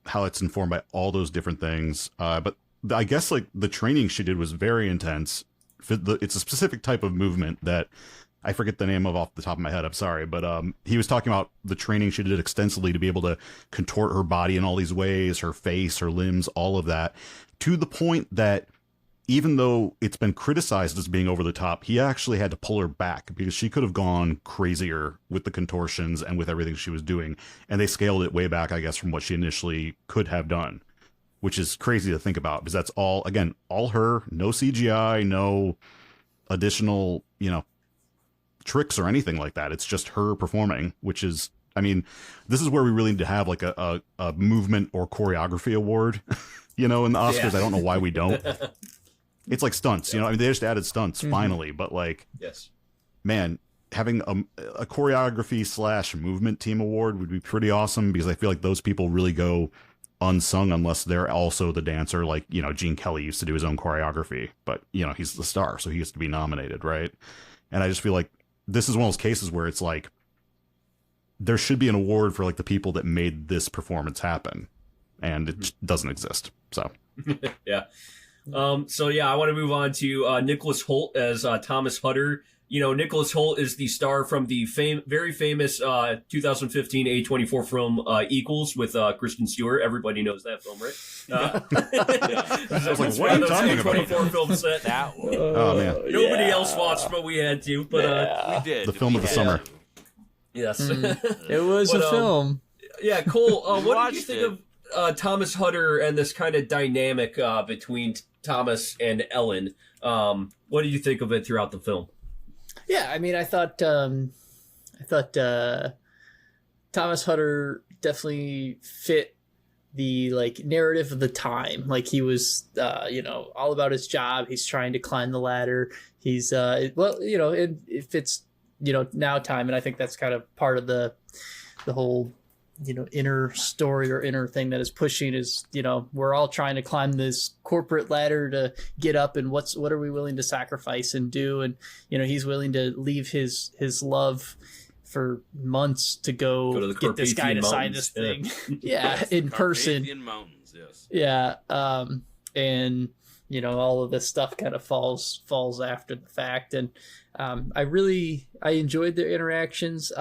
how it's informed by all those different things. But I guess like the training she did was very intense. It's a specific type of movement that I forget the name of off the top of my head. I'm sorry. But he was talking about the training she did extensively to be able to contort her body in all these ways, her face, her limbs, all of that, to the point that even though it's been criticized as being over the top, he actually had to pull her back because she could have gone crazier with the contortions and with everything she was doing. And they scaled it way back, I guess, from what she initially could have done, which is crazy to think about because that's all her, no CGI, no additional, tricks or anything like that. It's just her performing, which is, this is where we really need to have like a movement or choreography award, in the Oscars. I don't know why we don't. It's like stunts, they just added stunts finally, but like, yes, man, having a choreography / movement team award would be pretty awesome, because I feel like those people really go unsung unless they're also the dancer. Like, you know, Gene Kelly used to do his own choreography, but, you know, he's the star, so he has to be nominated, right? And I just feel like this is one of those cases where it's like there should be an award for like the people that made this performance happen, and it doesn't exist. So yeah. So yeah, I want to move on to Nicholas Hoult as Thomas Hutter. You know, Nicholas Hoult is the star from the very famous 2015 A24 film Equals with Kristen Stewart. Everybody knows that film, right? I was like, what are you talking about? A24 film set. That one. Oh man, Nobody else watched, but we had to. But We did. the film of the summer. yes, It was a film. Yeah, Cole. What did you watched think of Thomas Hutter and this kind of dynamic between Thomas and Ellen? What did you think of it throughout the film? Yeah, I mean, I thought Thomas Hutter definitely fit the like narrative of the time. Like he was, all about his job. He's trying to climb the ladder. He's, it fits, now time, and I think that's kind of part of the whole, inner story or inner thing that is pushing is, we're all trying to climb this corporate ladder to get up, and what are we willing to sacrifice and do? And, he's willing to leave his love for months to go to the get this guy to sign this thing. Yeah, in person. Carpathian Mountains, yes. Yeah. And, all of this stuff kind of falls after the fact. And I enjoyed their interactions.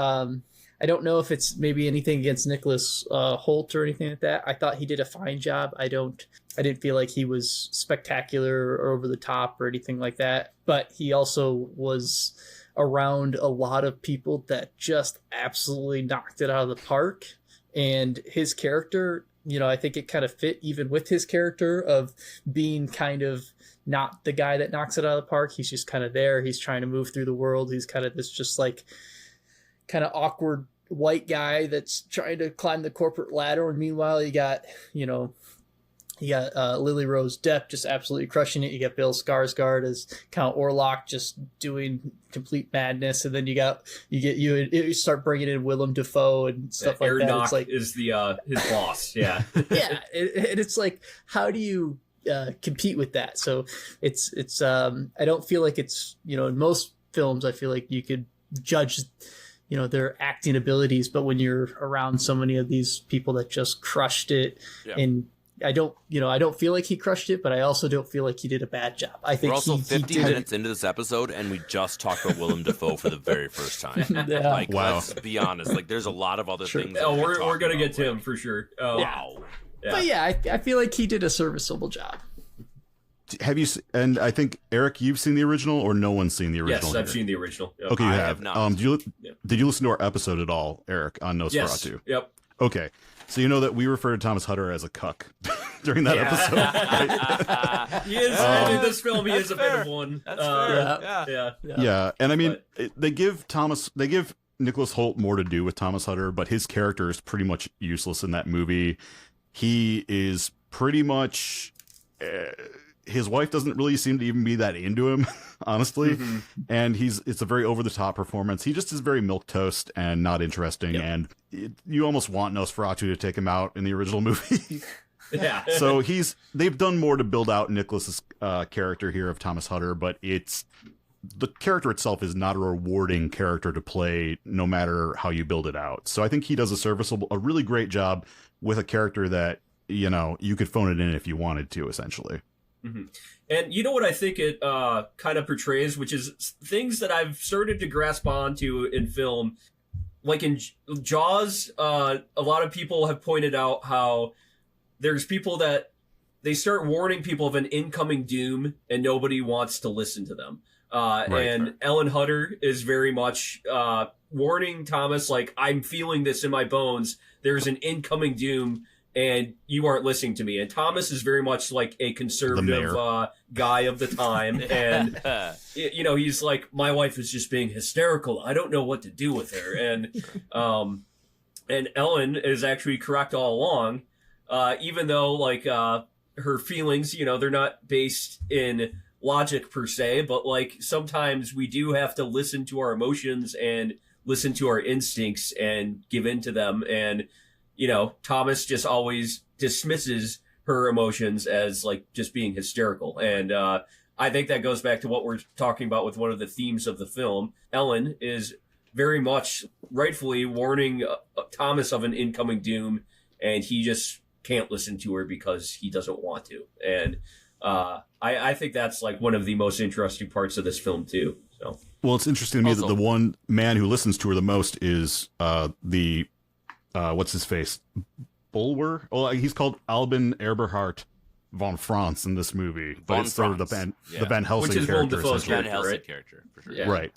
I don't know if it's maybe anything against Nicholas Hoult or anything like that. I thought he did a fine job. I didn't feel like he was spectacular or over the top or anything like that. But he also was around a lot of people that just absolutely knocked it out of the park. And his character, I think it kind of fit even with his character of being kind of not the guy that knocks it out of the park. He's just kind of there. He's trying to move through the world. He's kind of this just like kind of awkward white guy that's trying to climb the corporate ladder. And meanwhile, you got Lily Rose-Depp just absolutely crushing it. You got Bill Skarsgård as Count Orlok just doing complete madness. And then you start bringing in Willem Dafoe and stuff like that. It's like is his boss. Yeah. Yeah. It's like, how do you compete with that? So it's I don't feel like it's, in most films, I feel like you could judge their acting abilities, but when you're around so many of these people that just crushed it, and I don't feel like he crushed it, but I also don't feel like he did a bad job. I think we're also 50 minutes into this episode, and we just talked about Willem Dafoe for the very first time. Yeah. Like, wow. Let's be honest. Like, there's a lot of other things. Oh, we're gonna get to him for sure. Wow. Yeah. But yeah, I feel like he did a serviceable job. Have you? And I think Eric, you've seen the original, or no one's seen the original? Yes, I've seen the original. Yep. Okay, you I have. have not. Did you listen to our episode at all, Eric, on Nosferatu? Yes. Yep. Okay, so you know that we refer to Thomas Hutter as a cuck during that episode. Right? He is. In this film, he is a bit of one. That's fair. Yeah. Yeah, and I mean, they give Nicholas Hoult more to do with Thomas Hutter, but his character is pretty much useless in that movie. He is pretty much. His wife doesn't really seem to even be that into him, honestly. And it's a very over the top performance. He just is very milquetoast and not interesting. Yep. And you almost want Nosferatu to take him out in the original movie. Yeah. So they've done more to build out Nicholas's character here of Thomas Hutter, but the character itself is not a rewarding character to play, no matter how you build it out. So I think he does a really great job with a character that, you could phone it in if you wanted to, essentially. Mm-hmm. And you know what I think it kind of portrays, which is things that I've started to grasp onto in film. Like in Jaws, a lot of people have pointed out how there's people that they start warning people of an incoming doom and nobody wants to listen to them. And Ellen Hutter is very much warning Thomas, like, I'm feeling this in my bones. There's an incoming doom. And you aren't listening to me. And Thomas is very much like a conservative guy of the time. And, he's like, my wife is just being hysterical. I don't know what to do with her. And Ellen is actually correct all along, even though, like, her feelings, they're not based in logic per se, but like sometimes we do have to listen to our emotions and listen to our instincts and give in to them. And, you know, Thomas just always dismisses her emotions as like just being hysterical. And I think that goes back to what we're talking about with one of the themes of the film. Ellen is very much rightfully warning Thomas of an incoming doom, and he just can't listen to her because he doesn't want to. And I think that's like one of the most interesting parts of this film too. So, well, it's interesting to me that the one man who listens to her the most is the what's his face, Bulwer. Well, he's called Albin Eberhard von Franz in this movie, but Von it's sort of the Franz. Van Helsing Which is Willem character. Dafoe's essentially. Van Helsing right? character, for sure. Yeah. Right.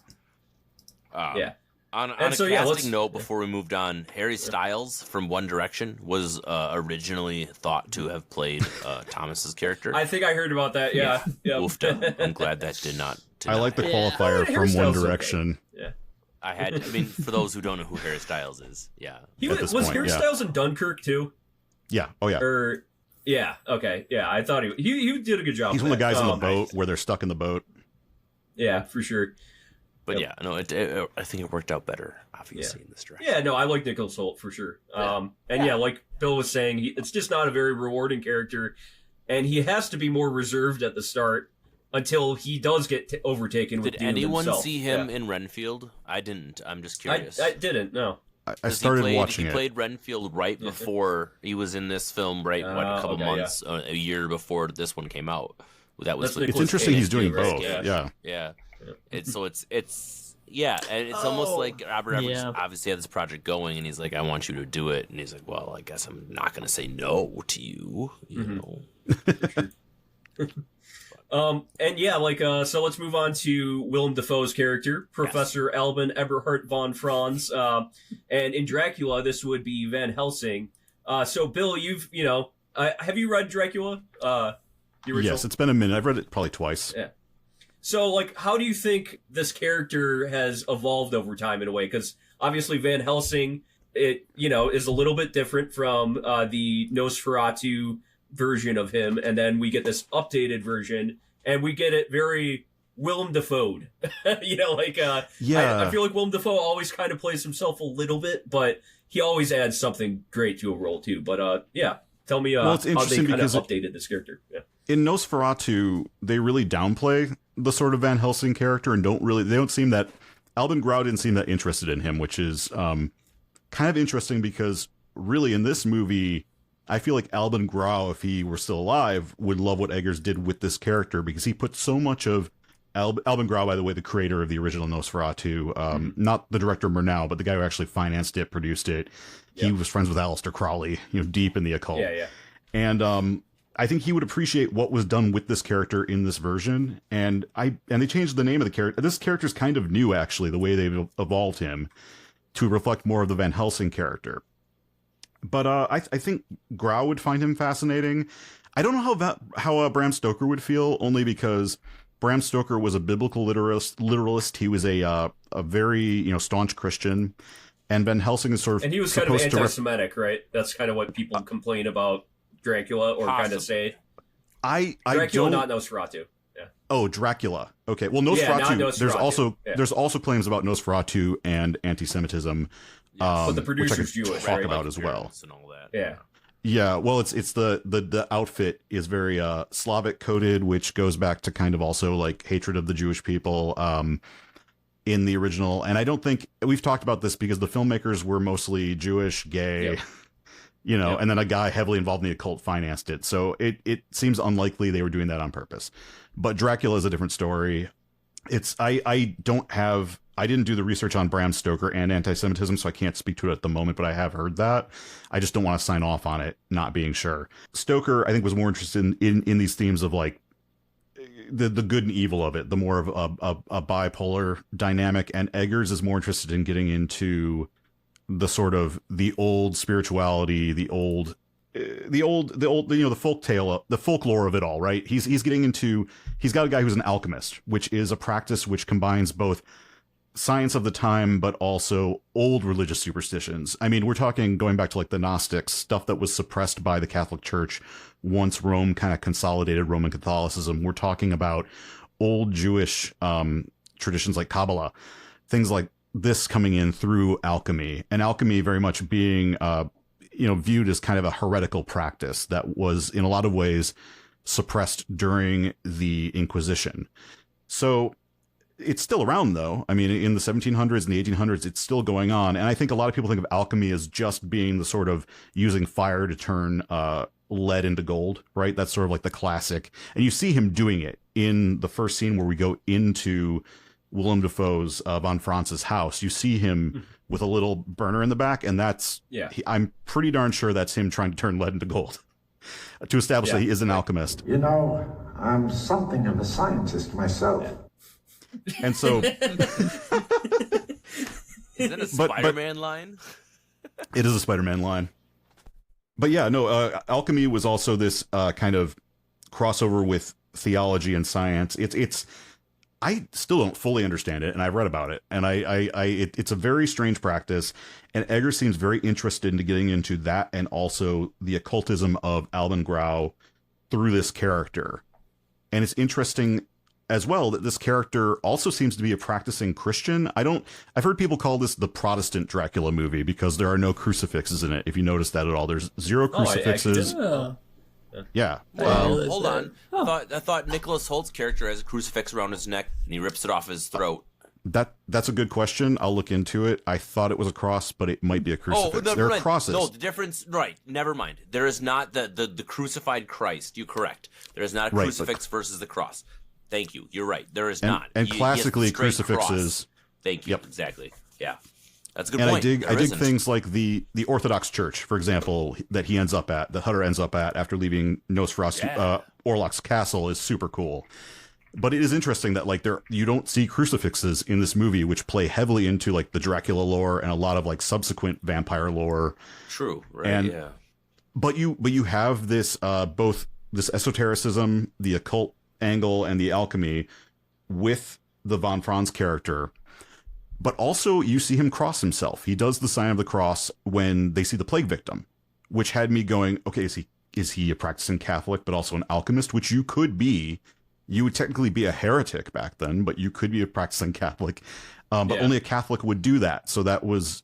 Yeah. On And a so, yeah, casting note, before we moved on, Harry Styles from One Direction was originally thought to have played Thomas's character. I think I heard about that. Yeah. Yep. Oofda. I'm glad that did not. I like the Yeah. qualifier Harry from One Styles is okay. Direction. Yeah. I mean, for those who don't know who Harry Styles is, yeah. He At was this point, Harry yeah. Styles in Dunkirk too? Yeah. Oh yeah. Or yeah, okay. Yeah, I thought he did a good job. He's with one of the that. guys on the Nice. boat where they're stuck in the boat. Yeah, for sure. But yeah, no, I think it worked out better, obviously, in this direction. Yeah, no, I like Nicholas Hoult for sure. And yeah, like Bill was saying, it's just not a very rewarding character, and he has to be more reserved at the start until he does get overtaken with Did Doom anyone himself. see him Yeah. in Renfield? I didn't. I'm just curious. I didn't. No. I started watching he it. played Renfield right before he was in this film, right? What, a couple okay, months, a year before this one came out. That was That's like, It's Nicolas interesting Cage he's doing too, right? both. Yeah. Yeah. yeah. It's yeah, and it's almost like Robert Evans Yeah. obviously had this project going, and he's like, "I want you to do it," and he's like, "Well, I guess I'm not going to say no to you," you know. And yeah, like, so let's move on to Willem Dafoe's character, Professor Albin Eberhard von Franz. And in Dracula, this would be Van Helsing. So Bill, have you read Dracula? The original? Yes, it's been a minute. I've read it probably twice. Yeah. So, like, how do you think this character has evolved over time in a way? Because obviously Van Helsing, is a little bit different from the Nosferatu version of him, and then we get this updated version, and we get it very Willem Dafoe'd. I feel like Willem Dafoe always kind of plays himself a little bit, but he always adds something great to a role too. But tell me Well, it's how they interesting kind of because updated this character. Yeah. In Nosferatu, they really downplay the sort of Van Helsing character and they don't seem that Albin Grau didn't seem that interested in him, which is kind of interesting because really in this movie, I feel like Albin Grau, if he were still alive, would love what Eggers did with this character because he put so much of Albin Grau, by the way, the creator of the original Nosferatu, not the director Murnau, but the guy who actually financed it, produced it. He was friends with Aleister Crowley, deep in the occult. Yeah. And I think he would appreciate what was done with this character in this version. And they changed the name of the character. This character's kind of new, actually, the way they've evolved him to reflect more of the Van Helsing character. But I think Grau would find him fascinating. I don't know how Bram Stoker would feel, only because Bram Stoker was a biblical literalist. He was a very staunch Christian, and Van Helsing is sort of And he was kind of supposed to anti-Semitic, right? That's kind of what people complain about Dracula, or kind of say Dracula, not Nosferatu. Yeah. Oh, Dracula. Okay. Well, Yeah, not Nosferatu. Nosferatu. There's also claims about Nosferatu and anti-Semitism, but the which I producer's could Jewish, talk right? about as well. And all that. Yeah. Yeah, well, it's the outfit is very Slavic coded, which goes back to kind of also like hatred of the Jewish people in the original. And I don't think we've talked about this because the filmmakers were mostly Jewish, gay, and then a guy heavily involved in the occult financed it. So it seems unlikely they were doing that on purpose. But Dracula is a different story. I didn't do the research on Bram Stoker and anti-Semitism, so I can't speak to it at the moment, but I have heard that. I just don't want to sign off on it, not being sure. Stoker, I think, was more interested in these themes of like the good and evil of it, the more of a bipolar dynamic, and Eggers is more interested in getting into the sort of the old spirituality, the folk tale, the folklore of it all, right? He's got a guy who's an alchemist, which is a practice which combines both science of the time, but also old religious superstitions. I mean, we're talking going back to like the Gnostics, stuff that was suppressed by the Catholic Church once Rome kind of consolidated Roman Catholicism. We're talking about old Jewish traditions like Kabbalah, things like this coming in through alchemy, and alchemy very much being viewed as kind of a heretical practice that was in a lot of ways suppressed during the Inquisition. So it's still around, though. I mean, in the 1700s and the 1800s, it's still going on. And I think a lot of people think of alchemy as just being the sort of using fire to turn lead into gold, right? That's sort of like the classic. And you see him doing it in the first scene where we go into Willem Dafoe's Von Franz's house. You see him with a little burner in the back, and that's, I'm pretty darn sure that's him trying to turn lead into gold to establish that he is an alchemist. You know, I'm something of a scientist myself. And so... Is that a Spider-Man line? It is a Spider-Man line. But yeah, no, alchemy was also this kind of crossover with theology and science. It's I still don't fully understand it, and I've read about it, and it's a very strange practice, and Eggers seems very interested in getting into that and also the occultism of Alban Grau through this character. And it's interesting as well that this character also seems to be a practicing Christian. I've heard people call this the Protestant Dracula movie because there are no crucifixes in it, if you notice that at all. There's 0 crucifixes. Yeah. Well, hold on. I thought Nicholas Holt's character has a crucifix around his neck and he rips it off his throat. That's a good question. I'll look into it. I thought it was a cross, but it might be a crucifix. There are crosses. No, the difference. Right. Never mind. There is not the crucified Christ. You're correct. There is not a crucifix versus the cross. Thank you. You're right. There is not. And classically, crucifixes. Thank you. Yep. Exactly. Yeah. That's a good point. And I dig things like the Orthodox Church, for example, that Hutter ends up at after leaving Nosferatu, Orlok's castle is super cool. But it is interesting that like you don't see crucifixes in this movie, which play heavily into like the Dracula lore and a lot of like subsequent vampire lore. True. Right. But you have this both this esotericism, the occult angle, and the alchemy with the Von Franz character. But also you see him cross himself. He does the sign of the cross when they see the plague victim, which had me going, okay, is he a practicing Catholic, but also an alchemist, which you could be. You would technically be a heretic back then, but you could be a practicing Catholic. But only a Catholic would do that. So that was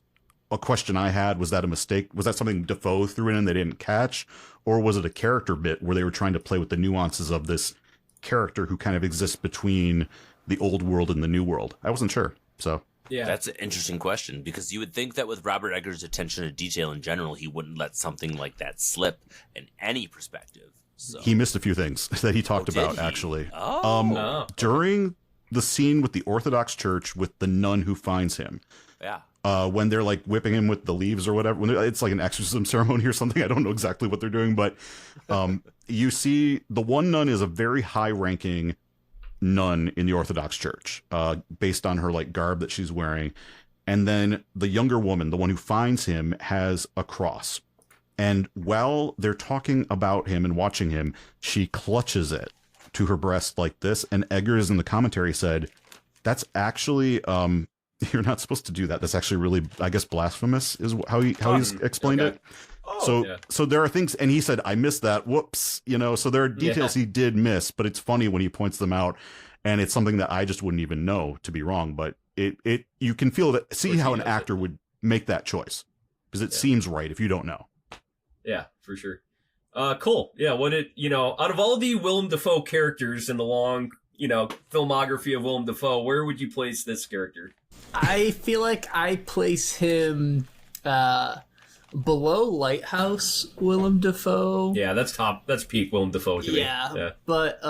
a question I had. Was that a mistake? Was that something Dafoe threw in and they didn't catch? Or was it a character bit where they were trying to play with the nuances of this character who kind of exists between the old world and the new world? I wasn't sure. So... Yeah, that's an interesting question because you would think that with Robert Eggers' attention to detail in general, he wouldn't let something like that slip in any perspective. So. He missed a few things that he talked about, actually. During the scene with the Orthodox Church with the nun who finds him. Yeah. When they're like whipping him with the leaves or whatever. It's like an exorcism ceremony or something. I don't know exactly what they're doing, but you see the one nun is a very high-ranking nun in the Orthodox Church, based on her like garb that she's wearing. And then the younger woman, the one who finds him, has a cross. And while they're talking about him and watching him, she clutches it to her breast like this. And Eggers in the commentary said, that's actually, you're not supposed to do that. That's actually really, I guess, blasphemous is how he's explained it. So there are things, and he said, I missed that. Whoops. So there are details he did miss, but it's funny when he points them out, and it's something that I just wouldn't even know to be wrong. But you can feel that, see how an actor would make that choice, because it seems right if you don't know. Yeah, for sure. Cool. Yeah. Out of all the Willem Dafoe characters in the long, filmography of Willem Dafoe, where would you place this character? I feel like I place him, below Lighthouse Willem Dafoe. Yeah, that's top. That's peak Willem Dafoe to me. Yeah, but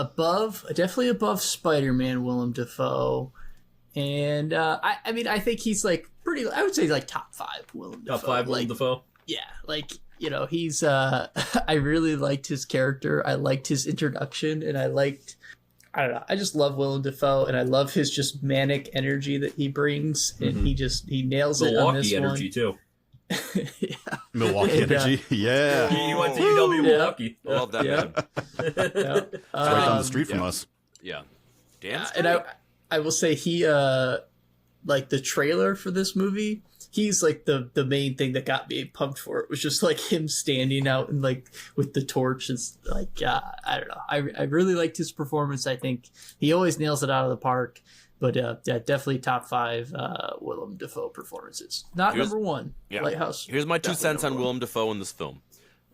definitely above Spider-Man Willem Dafoe. And I think he's like pretty. I would say like top 5 Willem Dafoe. Top 5 Willem Dafoe. Yeah, he's. I really liked his character. I liked his introduction, and I don't know. I just love Willem Dafoe, and I love his just manic energy that he brings, and he nails it on this one. Milwaukee energy too. Milwaukee energy. He went to UW Milwaukee. I love that man. It's right down the street from us. Yeah. Damn. And I will say he like the trailer for this movie, he's like the main thing that got me pumped for it. Was just like him standing out and like with the torch. It's like, I don't know. I really liked his performance. I think he always nails it out of the park. But yeah, definitely top 5 Willem Dafoe performances. Not number 1. Yeah. Lighthouse. Here's my 2 cents on one. Willem Dafoe in this film.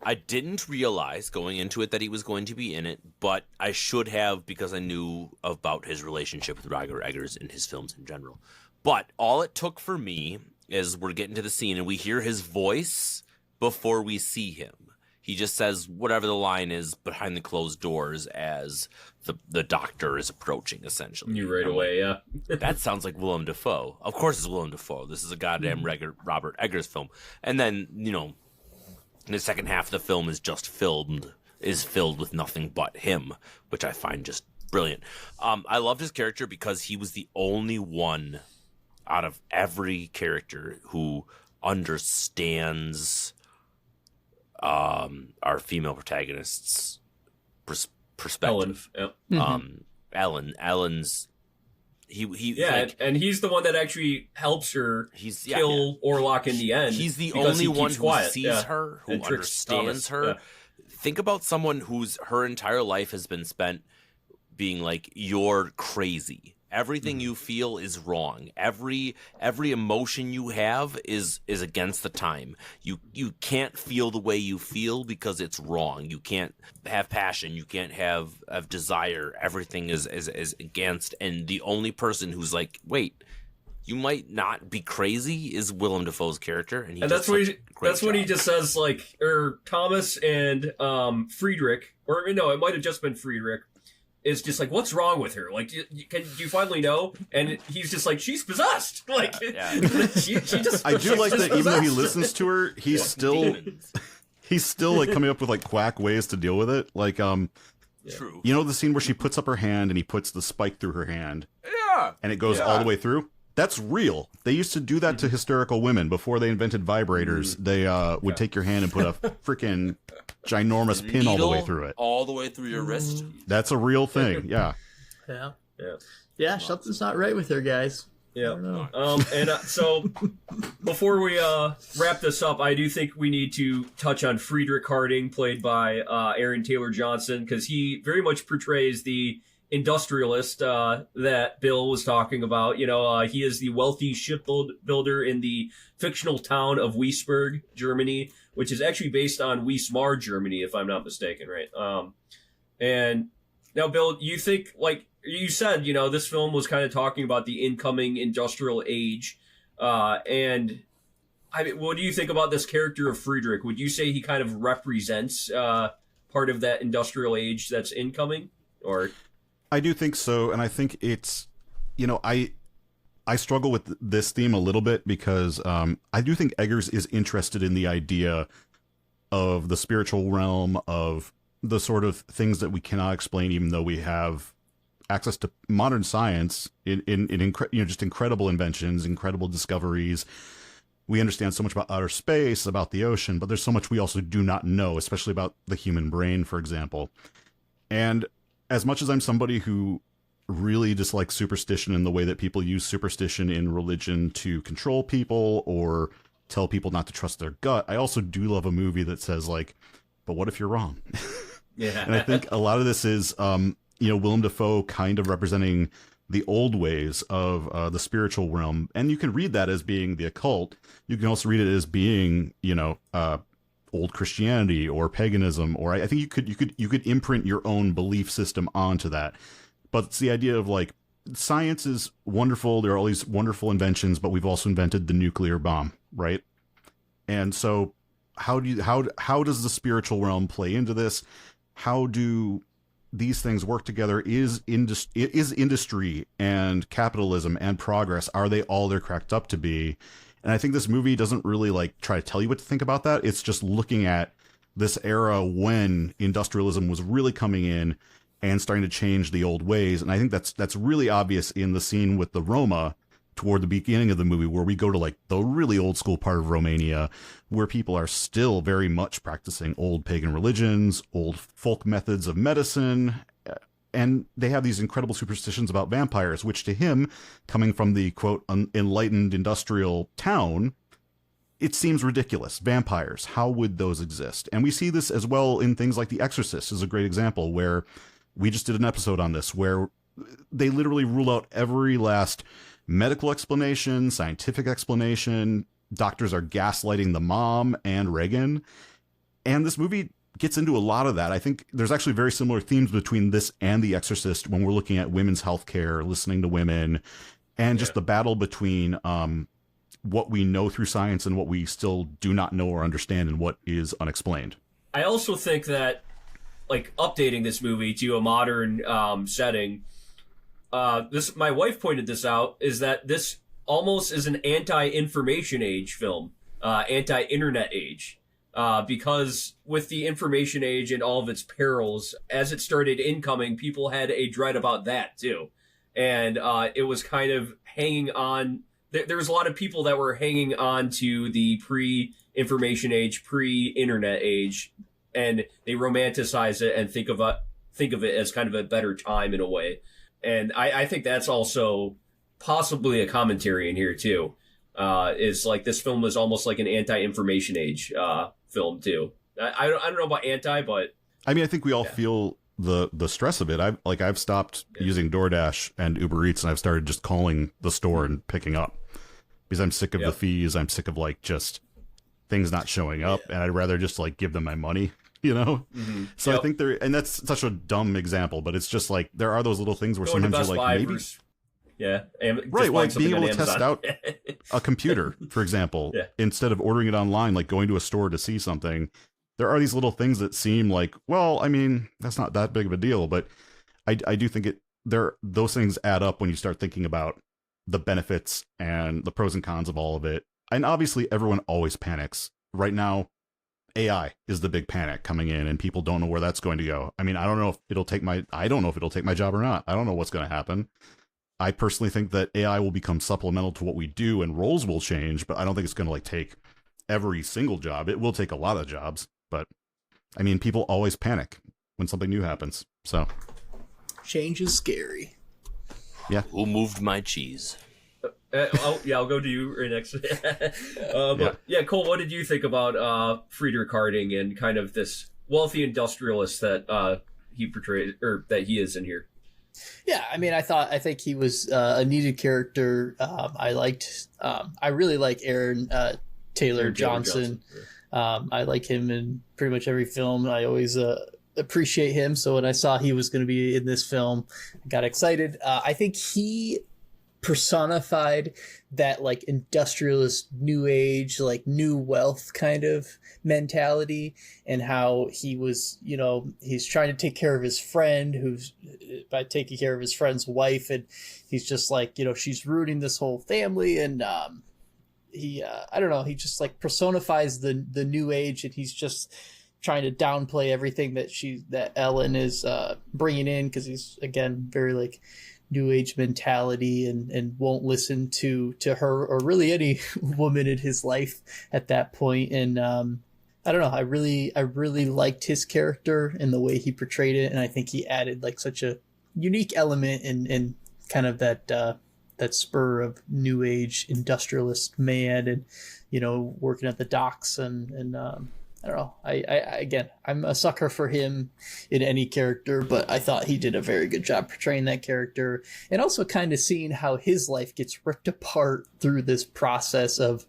I didn't realize going into it that he was going to be in it, but I should have because I knew about his relationship with Roger Eggers in his films in general. But all it took for me is we're getting to the scene and we hear his voice before we see him. He just says whatever the line is behind the closed doors as the doctor is approaching, essentially. You right away, yeah. That sounds like Willem Dafoe. Of course it's Willem Dafoe. This is a goddamn Robert Eggers film. And then, the second half of the film is filled with nothing but him, which I find just brilliant. I loved his character because he was the only one out of every character who understands our female protagonist's perspective. Ellen's and he's the one that actually helps her kill Orlok in the end. He's the only one who quiet. sees her, who understands her. Yeah. Think about someone whose her entire life has been spent being like, you're crazy. Everything you feel is wrong. Every emotion you have is against the time. You can't feel the way you feel because it's wrong. You can't have passion. You can't have desire. Everything is against. And the only person who's like, wait, you might not be crazy is Willem Dafoe's character, and that's when he just says like, Thomas and Friedrich, or no, it might have just been Friedrich. Is just like, what's wrong with her? Like, do you finally know? And he's just like, she's possessed. Like, she just. I do like that. Even though he listens to her, he's still like coming up with like quack ways to deal with it. Like, True. You know the scene where she puts up her hand and he puts the spike through her hand. Yeah. And it goes all the way through. That's real. They used to do that to hysterical women before they invented vibrators. They would take your hand and put a freaking ginormous pin all the way through it. All the way through your wrist. That's a real thing. Yeah. Yeah. Something's not right with her, guys. Yeah. So before we wrap this up, I do think we need to touch on Friedrich Harding, played by Aaron Taylor Johnson, because he very much portrays the industrialist that Bill was talking about. He is the wealthy shipbuilder in the fictional town of Wiesberg, Germany, which is actually based on Wismar, Germany, if I'm not mistaken, right? And now, Bill, you think, like you said, this film was kind of talking about the incoming industrial age. And I mean, what do you think about this character of Friedrich? Would you say he kind of represents part of that industrial age that's incoming? Or I do think so, and I think it's, I struggle with this theme a little bit because I do think Eggers is interested in the idea of the spiritual realm, of the sort of things that we cannot explain, even though we have access to modern science just incredible inventions, incredible discoveries. We understand so much about outer space, about the ocean, but there's so much we also do not know, especially about the human brain, for example. And as much as I'm somebody who really dislikes superstition and the way that people use superstition in religion to control people or tell people not to trust their gut, I also do love a movie that says, like, but what if you're wrong? Yeah. And I think a lot of this is, Willem Dafoe kind of representing the old ways of the spiritual realm. And you can read that as being the occult. You can also read it as being, old Christianity or paganism, or I think you could imprint your own belief system onto that. But it's the idea of like, science is wonderful. There are all these wonderful inventions, but we've also invented the nuclear bomb, right? And so how does the spiritual realm play into this? How do these things work together? Is industry and capitalism and progress, are they all they're cracked up to be? And I think this movie doesn't really like try to tell you what to think about that. It's just looking at this era when industrialism was really coming in and starting to change the old ways. And I think that's really obvious in the scene with the Roma toward the beginning of the movie, where we go to like the really old school part of Romania, where people are still very much practicing old pagan religions, old folk methods of medicine. and they have these incredible superstitions about vampires, which to him, coming from the quote enlightened industrial town, it seems ridiculous. Vampires, how would those exist? And we see this as well in things like The Exorcist is a great example, where we just did an episode on this, where they literally rule out every last medical explanation, scientific explanation. Doctors are gaslighting the mom and Reagan. And this movie gets into a lot of that. I think there's actually very similar themes between this and The Exorcist when we're looking at women's healthcare, listening to women, and just the battle between what we know through science and what we still do not know or understand and what is unexplained. I also think that, like, updating this movie to a modern setting, my wife pointed this out, is that this almost is an anti-information age film, anti-internet age. Because with the information age and all of its perils, as it started incoming, people had a dread about that too. And it was kind of hanging on. There was a lot of people that were hanging on to the pre-information age, pre-internet age, and they romanticize it and think of it as kind of a better time in a way. And I think that's also possibly a commentary in here too. Is like this film was almost like an anti-information age film too. I don't know about anti, but I mean, I think we all feel the stress of it. I've stopped using DoorDash and Uber Eats, and I've started just calling the store and picking up because I'm sick of the fees. I'm sick of like just things not showing up, and I'd rather just like give them my money, you know? Mm-hmm. So I think and that's such a dumb example, but it's just like there are those little things where sometimes you're like, maybe. Right. Well, like being able to test out a computer, for example, instead of ordering it online, like going to a store to see something. There are these little things that seem like, well, I mean, that's not that big of a deal, but I do think those things add up when you start thinking about the benefits and the pros and cons of all of it. And obviously, everyone always panics. Right now, AI is the big panic coming in, and people don't know where that's going to go. I mean, I don't know if it'll take my job or not. I don't know what's going to happen. I personally think that AI will become supplemental to what we do and roles will change, but I don't think it's going to like take every single job. It will take a lot of jobs, but I mean, people always panic when something new happens. So change is scary. Yeah. Who moved my cheese? I'll go to you right next. Cole, what did you think about Friedrich Harding and kind of this wealthy industrialist that he portrays, or that he is in here? Yeah, I mean, I think he was a needed character. I really like Aaron Taylor Johnson. I like him in pretty much every film. I always appreciate him. So when I saw he was going to be in this film, I got excited. I think he personified that like industrialist new age, like new wealth kind of mentality, and how he was, you know, he's trying to take care of his friend who's by taking care of his friend's wife, and he's just like, you know, she's ruining this whole family, and he I don't know, he just like personifies the new age, and he's just trying to downplay everything that Ellen is bringing in, because he's again very like new age mentality, and won't listen to her or really any woman in his life at that point. And I don't know, I really liked his character and the way he portrayed it, and I think he added like such a unique element and kind of that spur of new age industrialist man, and you know, working at the docks, and I don't know. Again, I'm a sucker for him in any character, but I thought he did a very good job portraying that character, and also kind of seeing how his life gets ripped apart through this process of,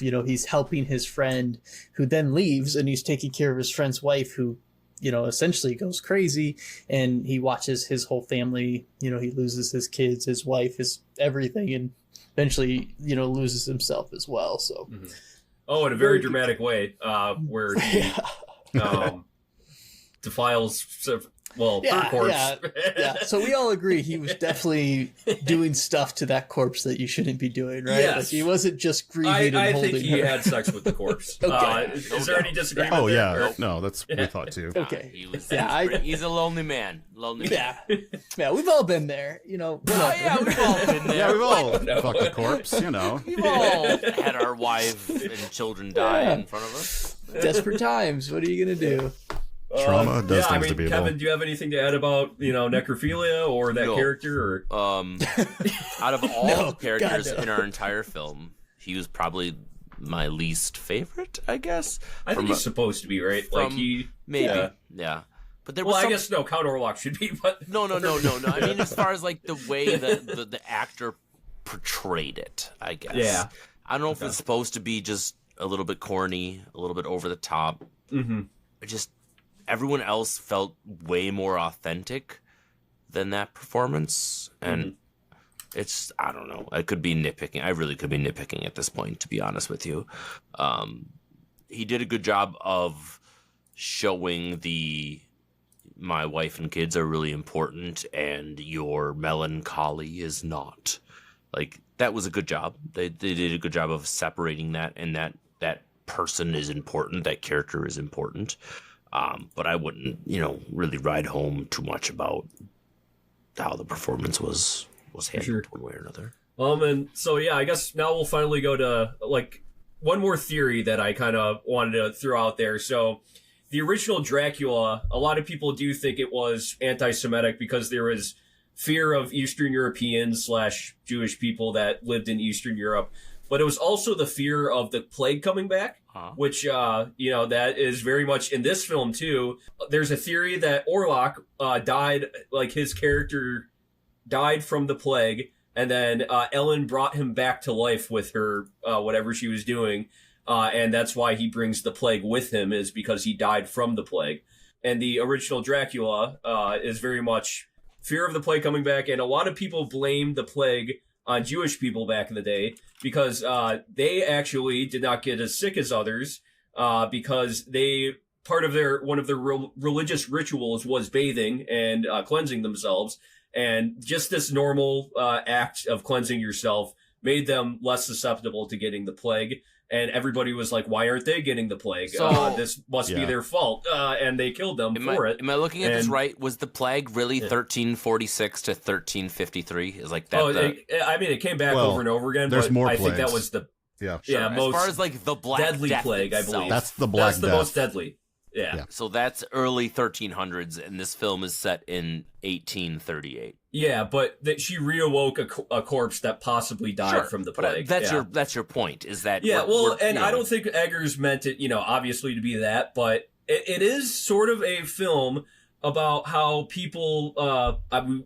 you know, he's helping his friend who then leaves, and he's taking care of his friend's wife who, you know, essentially goes crazy, and he watches his whole family, you know, he loses his kids, his wife, his everything, and eventually, you know, loses himself as well. So. Mm-hmm. Oh, in a very dramatic way, where he defiles her corpse. Yeah. So we all agree he was definitely doing stuff to that corpse that you shouldn't be doing, right? Yes. Like he wasn't just grieving and holding her. I think he had sex with the corpse. Okay. Is there any disagreement? Oh, yeah. There? No, that's what we thought too. Okay. He's a lonely man. Yeah, we've all been there, you know. Oh, yeah, we've all been there. Yeah, we've all fucked a corpse, you know. We've all had our wife and children die in front of us. Desperate times. What are you gonna do? Trauma does things to people. Kevin, do you have anything to add about, necrophilia or that character? Or Out of all the characters in our entire film, he was probably my least favorite, I guess. I think he's supposed to be, right? Maybe, yeah. But there was I guess no, Count Orlok should be, but no. I mean, as far as like the way the actor portrayed it, I guess. Yeah. I don't know if it's supposed to be just a little bit corny, a little bit over the top. Mm-hmm. Just everyone else felt way more authentic than that performance, and it's, I don't know. I could be nitpicking. I really could be nitpicking at this point, to be honest with you. He did a good job of showing my wife and kids are really important, and your melancholy is not. Like, that was a good job. They did a good job of separating that, and that person is important, that character is important. But I wouldn't, really ride home too much about how the performance was handled one way or another. And so, I guess now we'll finally go to, one more theory that I kind of wanted to throw out there. So, the original Dracula, a lot of people do think it was anti-Semitic because there was fear of Eastern Europeans / Jewish people that lived in Eastern Europe. But it was also the fear of the plague coming back, which, that is very much in this film, too. There's a theory that Orlok died, his character died from the plague, and then Ellen brought him back to life with her, whatever she was doing. And that's why he brings the plague with him, is because he died from the plague. And the original Dracula is very much fear of the plague coming back. And a lot of people blame the plague on Jewish people back in the day because they actually did not get as sick as others because one of their religious rituals was bathing and cleansing themselves. And just this normal act of cleansing yourself made them less susceptible to getting the plague. And everybody was like, why aren't they getting the plague? So, this must be their fault. And they killed them for it. Am I looking at this right? Was the plague really 1346 to 1353? Is like that? It came back over and over again. There's but more I plagues. think that was the as far as the Black deadly Death plague, itself. I believe. That's the Black Death. That's the most deadly. Yeah. So that's early 1300s, and this film is set in 1838. Yeah, but she reawoke a corpse that possibly died from the plague. But that's your point, is that... I don't think Eggers meant it, obviously to be that, but it is sort of a film about how people...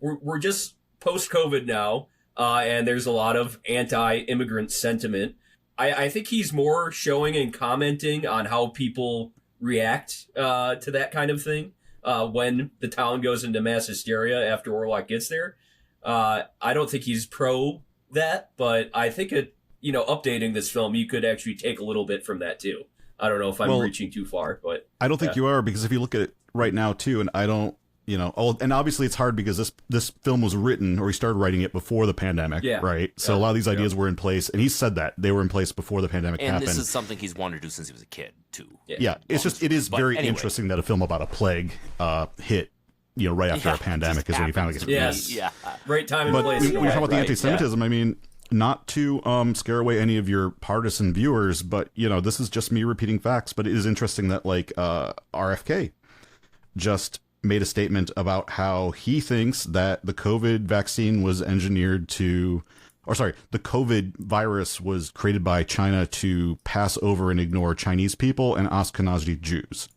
we're just post-COVID now, and there's a lot of anti-immigrant sentiment. I think he's more showing and commenting on how people react to that kind of thing when the town goes into mass hysteria after Orlok gets there. I don't think he's pro that, but I think updating this film, you could actually take a little bit from that too. I don't know if I'm reaching too far, but I don't think you are, because if you look at it right now too, and I don't, and obviously it's hard because this film was written, or he started writing it before the pandemic, right? So a lot of these ideas were in place, and he said that they were in place before the pandemic happened. And this is something he's wanted to do since he was a kid too. Yeah, it is very interesting that a film about a plague hit, right after a pandemic is when he finally gets released. Yeah, right time and place. When you talk about the anti-Semitism, I mean, not to scare away any of your partisan viewers, but this is just me repeating facts. But it is interesting that RFK just made a statement about how he thinks that the COVID vaccine was engineered the COVID virus was created by China to pass over and ignore Chinese people and Ashkenazi Jews.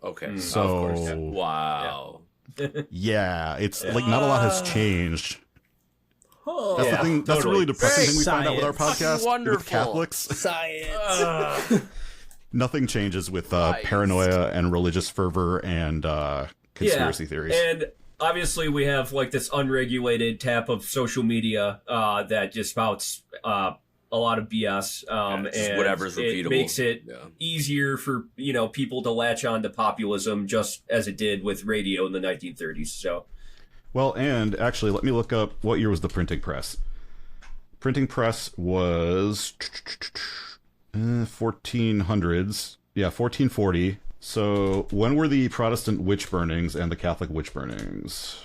Okay. So, of course. Wow. Yeah, it's not a lot has changed. That's the thing. That's the really depressing thing we find out with our podcast with Catholics. Science. Nothing changes with paranoia and religious fervor and conspiracy theories. And obviously we have this unregulated tap of social media that just spouts a lot of BS. And whatever's repeatable. It makes it easier for people to latch on to populism, just as it did with radio in the 1930s. So, well, and actually, let me look up what year was the printing press. Printing press was 1400s. Yeah, 1440. So when were the Protestant witch burnings and the Catholic witch burnings?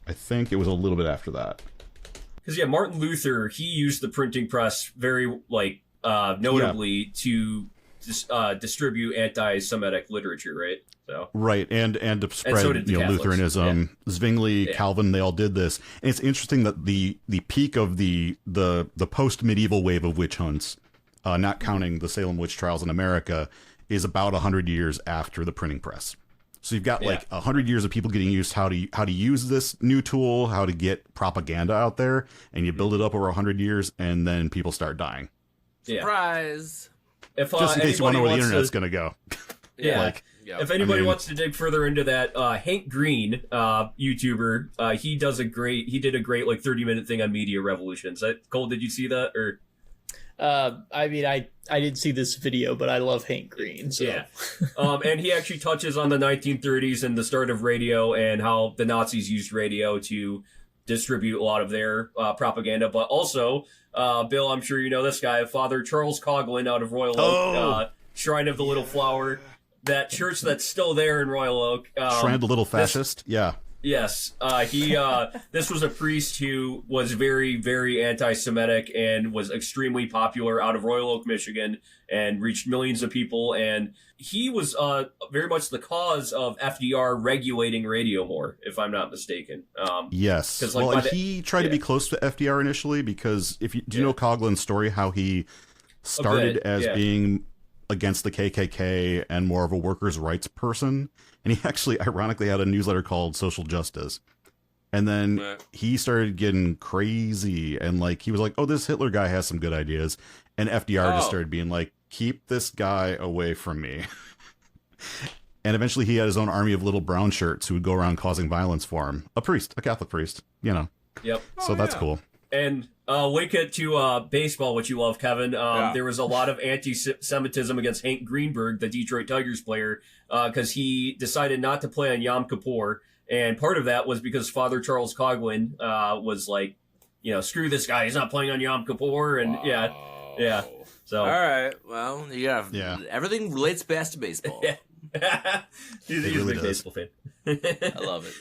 I think it was a little bit after that. Because, Martin Luther, he used the printing press very, notably to distribute anti-Semitic literature, right? So right, and to spread so did the Catholics. Lutheranism, Zwingli, Calvin, they all did this. And it's interesting that the peak of the post-medieval wave of witch hunts, not counting the Salem witch trials in America, is about 100 years after the printing press. So you've got like 100 years of people getting used how to use this new tool, how to get propaganda out there, and you build it up over 100 years, and then people start dying. Surprise! If, Just in case you want to know where the internet's going to go. If anybody wants to dig further into that, Hank Green, YouTuber, he did a great like 30-minute thing on Media Revolutions. Cole, did you see that? Or I mean, I didn't see this video, but I love Hank Green. So. Yeah. And he actually touches on the 1930s and the start of radio and how the Nazis used radio to distribute a lot of their propaganda. But also, Bill, I'm sure you know this guy, Father Charles Coughlin out of Royal Oak, Shrine of the Little Flower. That church that's still there in Royal Oak. Shrine of the Little Fascist? Yes. This was a priest who was very, very anti-Semitic and was extremely popular out of Royal Oak, Michigan, and reached millions of people. And he was very much the cause of FDR regulating radio more, if I'm not mistaken. Yes. He tried to be close to FDR initially because do you know Coughlin's story, how he started as being against the KKK and more of a workers' rights person? And he actually ironically had a newsletter called Social Justice. And then he started getting crazy and like he was like, oh, this Hitler guy has some good ideas. And FDR just started being like, keep this guy away from me. And eventually he had his own army of little brown shirts who would go around causing violence for him. A Catholic priest, you know. Yep. So that's cool. And link it to baseball, which you love, Kevin. There was a lot of anti-Semitism against Hank Greenberg, the Detroit Tigers player, because he decided not to play on Yom Kippur. And part of that was because Father Charles Coughlin was like, screw this guy. He's not playing on Yom Kippur. And yeah. So all right. Well, everything relates best to baseball. He's a big baseball fan. I love it.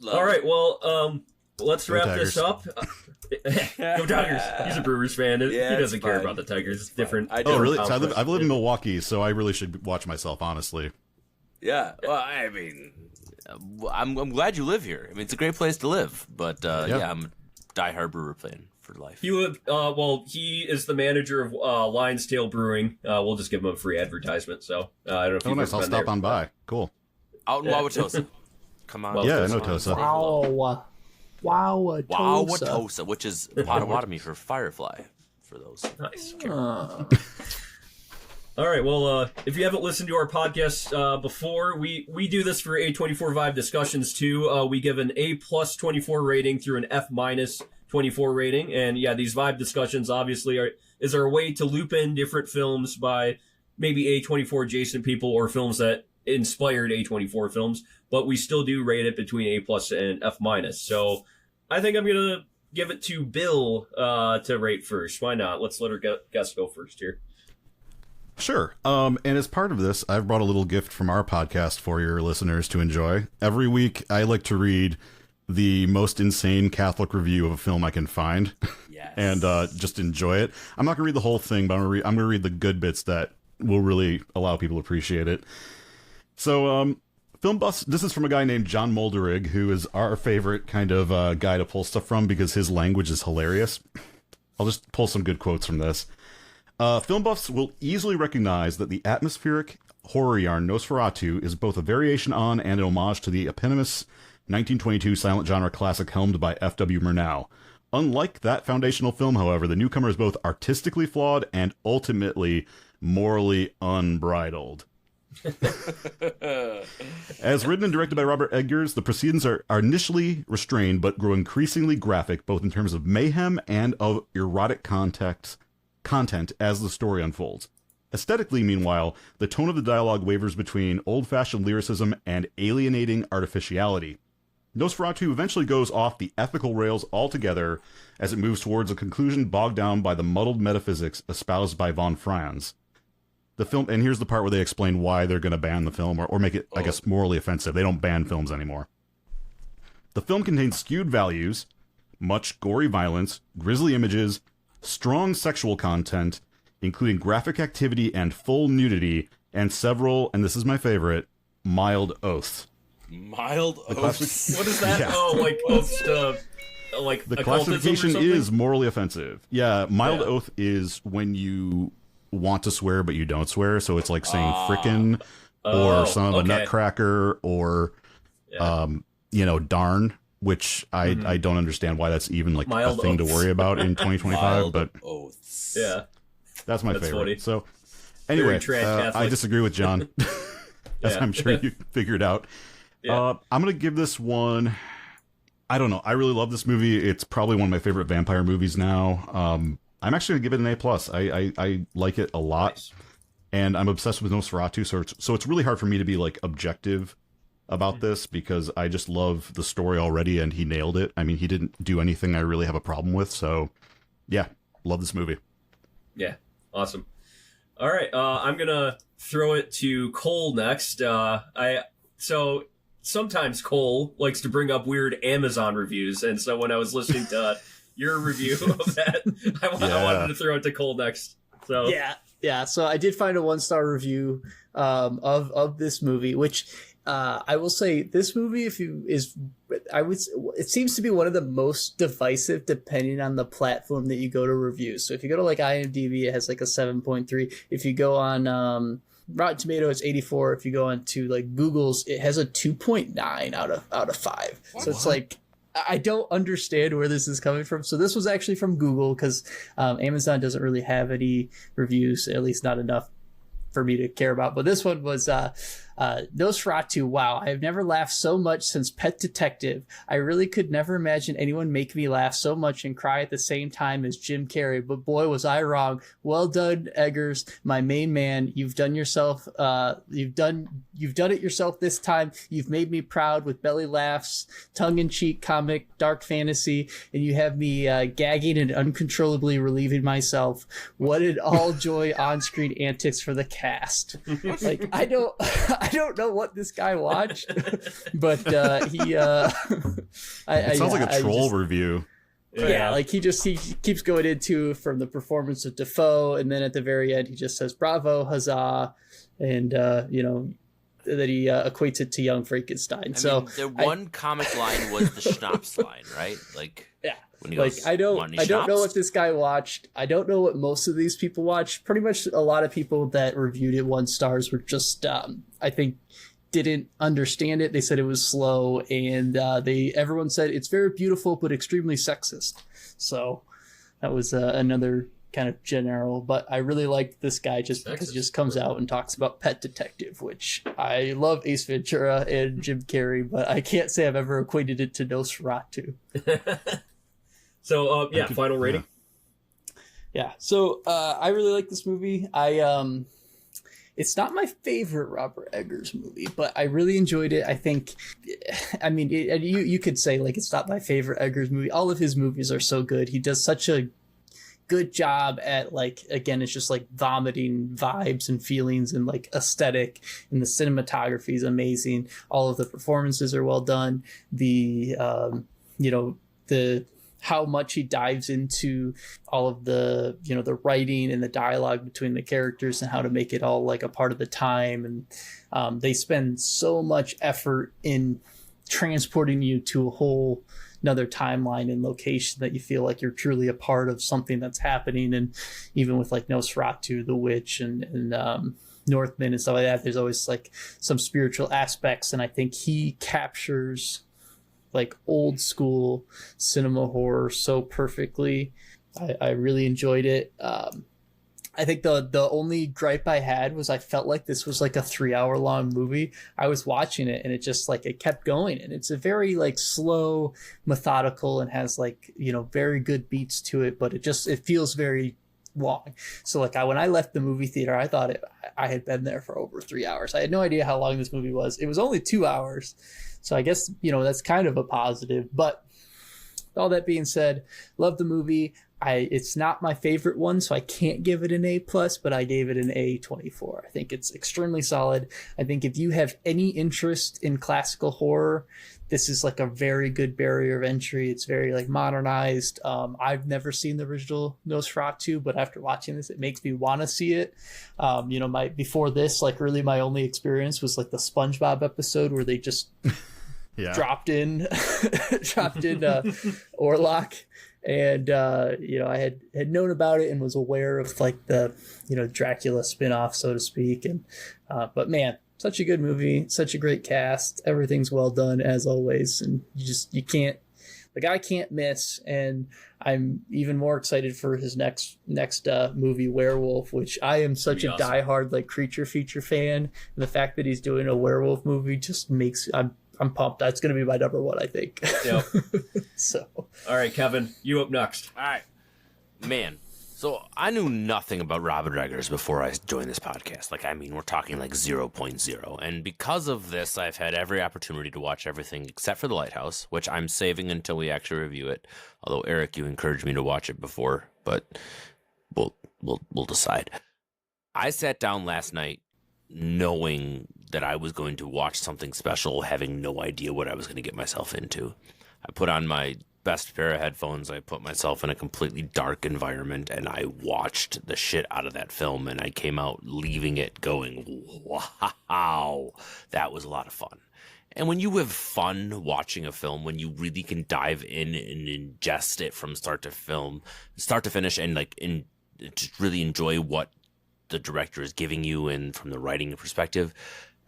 All right. Well, let's wrap this up. Go Tigers! He's a Brewers fan. He doesn't care about the Tigers. It's different. Really? So I've lived in Milwaukee, so I really should watch myself, honestly. Yeah. Well, I mean, I'm glad you live here. I mean, it's a great place to live. But I'm a diehard Brewer fan for life. He is the manager of Lion's Tail Brewing. We'll just give him a free advertisement. So I don't know if you've nice. I'll stop on by. Cool. Out in Wauwatosa. Come on. Yeah, I know Tosa. Wauwatosa, which is Potawatomi for firefly, for those. Nice. All right, well, if you haven't listened to our podcast before, we do this for A24 Vibe discussions too. We give an A+ 24 rating through an F- 24 rating, and these Vibe discussions obviously is our way to loop in different films by maybe A24 adjacent people or films that inspired A24 films, but we still do rate it between A+ and F-. So I think I'm going to give it to Bill to rate first. Why not? Let's let our guest go first here. Sure. And as part of this, I've brought a little gift from our podcast for your listeners to enjoy. Every week, I like to read the most insane Catholic review of a film I can find. Yes. And just enjoy it. I'm not going to read the whole thing, but I'm going to read the good bits that will really allow people to appreciate it. So, Film Buffs, this is from a guy named John Molderig, who is our favorite kind of guy to pull stuff from because his language is hilarious. I'll just pull some good quotes from this. Film buffs will easily recognize that the atmospheric horror yarn Nosferatu is both a variation on and an homage to the eponymous 1922 silent genre classic helmed by F.W. Murnau. Unlike that foundational film, however, the newcomer is both artistically flawed and ultimately morally unbridled. As written and directed by Robert Eggers, the proceedings are initially restrained but grow increasingly graphic, both in terms of mayhem and of erotic content as the story unfolds. Aesthetically, meanwhile, the tone of the dialogue wavers between old-fashioned lyricism and alienating artificiality. Nosferatu eventually goes off the ethical rails altogether as it moves towards a conclusion bogged down by the muddled metaphysics espoused by von Franz. The film, and here's the part where they explain why they're going to ban the film or make it, I guess, morally offensive. They don't ban films anymore. The film contains skewed values, much gory violence, grisly images, strong sexual content, including graphic activity and full nudity, and several, and this is my favorite, mild oaths. Mild oaths. What is that? Yeah. Oh, like oaths to, like The occultism or classification something? is morally offensive. Yeah, mild Yeah. oath is when you want to swear but you don't swear, so it's like saying frickin' or son of a okay. nutcracker or darn, which I don't understand why that's even like Mild a thing oaths. to worry about in 2025, Mild but oaths. Yeah. that's my That's favorite. funny. So anyway, Very trad Catholic. I disagree with John, as Yeah. I'm sure you figured out. Yeah. I'm going to give this one, I don't know. I really love this movie. It's probably one of my favorite vampire movies now. I'm actually going to give it an A+. I like it a lot. Nice. And I'm obsessed with Nosferatu, so it's really hard for me to be like objective about this because I just love the story already and he nailed it. I mean, he didn't do anything I really have a problem with, so yeah, love this movie. Yeah. Awesome. All right. I'm gonna throw it to Cole next. So sometimes Cole likes to bring up weird Amazon reviews, and so when I was listening to your review of that, I wanted to throw it to Cole next. So Yeah, so I did find a 1-star review of this movie, which I will say this movie, it seems to be one of the most divisive depending on the platform that you go to review. So if you go to like IMDb, it has like a 7.3. If you go on Rotten Tomato, it's 84. If you go on to like Google's, it has a 2.9 out of 5. So it's like, I don't understand where this is coming from. So this was actually from Google because Amazon doesn't really have any reviews, at least not enough for me to care about. But this one was Nosferatu. Wow, I have never laughed so much since Pet Detective. I really could never imagine anyone make me laugh so much and cry at the same time as Jim Carrey. But boy, was I wrong. Well done, Eggers, my main man. You've done yourself. You've done it yourself this time. You've made me proud with belly laughs, tongue-in-cheek comic, dark fantasy, and you have me gagging and uncontrollably relieving myself. What an all joy on-screen antics for the cast. Like I don't know what this guy watched, but he It sounds like a troll review. Yeah, like he keeps going into from the performance of Dafoe, and then at the very end he just says bravo, huzzah, and that he equates it to Young Frankenstein. The one comic line was the schnapps line, right? Like, yeah. When he Like goes, I don't "Want any know schnapps?" what this guy watched. I don't know what most of these people watched. Pretty much a lot of people that reviewed it 1 stars were just I think didn't understand it. They said it was slow, and everyone said it's very beautiful but extremely sexist. So that was another kind of general, but I really liked this guy just because he just comes out and talks about Pet Detective, which I love Ace Ventura and Jim Carrey, but I can't say I've ever equated it to Nosferatu. So final rating. Yeah, so I really like this movie. It's not my favorite Robert Eggers movie, but I really enjoyed it. I think, you could say like it's not my favorite Eggers movie. All of his movies are so good. He does such a good job at it's just like vomiting vibes and feelings and like aesthetic, and the cinematography is amazing. All of the performances are well done. The how much he dives into all of the the writing and the dialogue between the characters and how to make it all like a part of the time, and they spend so much effort in transporting you to a whole another timeline and location that you feel like you're truly a part of something that's happening. And even with like Nosferatu, the witch, and Northman and stuff like that, there's always like some spiritual aspects, and I think he captures like old school cinema horror so perfectly. I really enjoyed it. I think the only gripe I had was I felt like this was like a 3-hour long movie. I was watching it and it just like it kept going, and it's a very like slow, methodical, and has like very good beats to it, but it feels very long. So like when I left the movie theater, I thought I had been there for over 3 hours. I had no idea how long this movie was. It was only 2 hours. So I guess, that's kind of a positive. But all that being said, love the movie. It's not my favorite one, so I can't give it an A+, but I gave it an A24. I think it's extremely solid. I think if you have any interest in classical horror, this is like a very good barrier of entry. It's very like modernized. I've never seen the original Nosferatu, but after watching this, it makes me want to see it. Before this, like really my only experience was like the SpongeBob episode where they just dropped in Orlok. And, I had known about it and was aware of like the, Dracula spinoff, so to speak. And, but man, such a good movie, such a great cast. Everything's well done as always. And the guy can't miss. And I'm even more excited for his next movie, Werewolf, which I am such a diehard like creature feature fan. And the fact that he's doing a werewolf movie just makes, I'm pumped. That's going to be my number one, I think. Yep. So, all right, Kevin, you up next. All right, man. So I knew nothing about Robert Eggers before I joined this podcast. We're talking like 0.0. And because of this, I've had every opportunity to watch everything except for The Lighthouse, which I'm saving until we actually review it. Although Eric, you encouraged me to watch it before, but we'll decide. I sat down last night knowing that I was going to watch something special, having no idea what I was going to get myself into. I put on my best pair of headphones. I put myself in a completely dark environment, and I watched the shit out of that film, and I came out leaving it going, wow, that was a lot of fun. And when you have fun watching a film, when you really can dive in and ingest it from start to finish, and just really enjoy what the director is giving you, and from the writing perspective,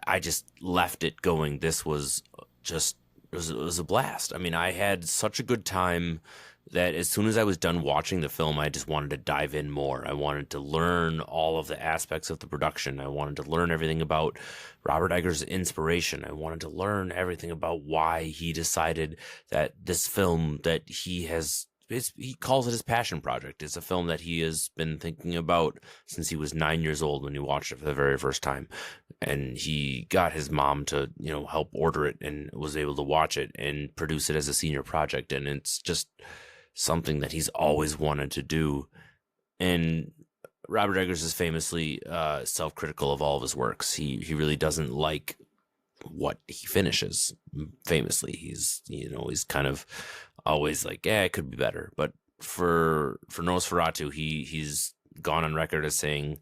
I just left it going. This was just, it was a blast. I mean, I had such a good time that as soon as I was done watching the film, I just wanted to dive in more. I wanted to learn all of the aspects of the production. I wanted to learn everything about Robert Eggers' inspiration. I wanted to learn everything about why he decided that this film that he calls it his passion project. It's a film that he has been thinking about since he was 9 years old when he watched it for the very first time. And he got his mom to, help order it and was able to watch it and produce it as a senior project. And it's just something that he's always wanted to do. And Robert Eggers is famously self-critical of all of his works. He really doesn't like what he finishes. Famously, he's kind of always like, it could be better. But for Nosferatu, he's gone on record as saying,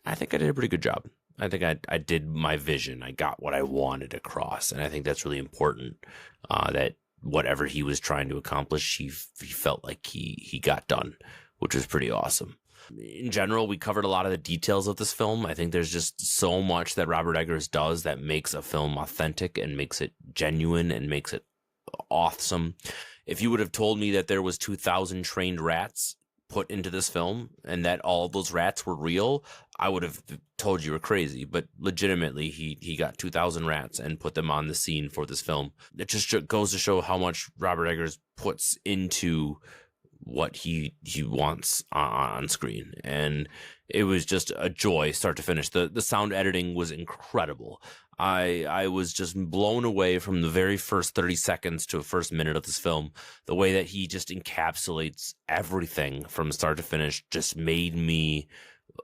I think I did a pretty good job. I think I did my vision. I got what I wanted across. And I think that's really important, that whatever he was trying to accomplish, he felt like he got done, which was pretty awesome. In general, we covered a lot of the details of this film. I think there's just so much that Robert Eggers does that makes a film authentic and makes it genuine and makes it awesome. If you would have told me that there was 2,000 trained rats put into this film and that all those rats were real, I would have told you were crazy. But legitimately, he got 2,000 rats and put them on the scene for this film. It just goes to show how much Robert Eggers puts into what he wants on screen. And it was just a joy start to finish. The sound editing was incredible. I was just blown away from the very first 30 seconds to the first minute of this film. The way that he just encapsulates everything from start to finish just made me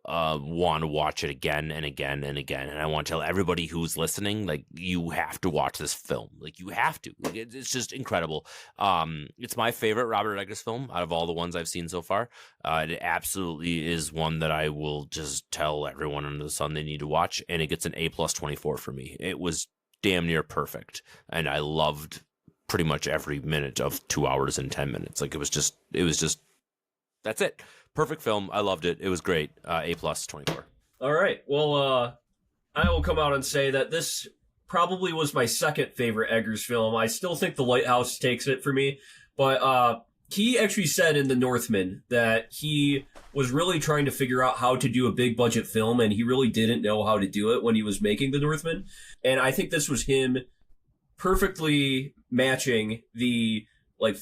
want to watch it again and again and again. And I want to tell everybody who's listening, like, you have to watch this film. Like, you have to. It's just incredible. It's my favorite Robert Eggers film out of all the ones I've seen so far. It absolutely is one that I will just tell everyone under the sun they need to watch, and it gets an A+24 for me. It was damn near perfect, and I loved pretty much every minute of 2 hours and 10 minutes. Like, it was just that's it. Perfect film. I loved it. It was great. A+24. All right. Well, I will come out and say that this probably was my second favorite Eggers film. I still think The Lighthouse takes it for me, but he actually said in The Northman that he was really trying to figure out how to do a big budget film, and he really didn't know how to do it when he was making The Northman. And I think this was him perfectly matching the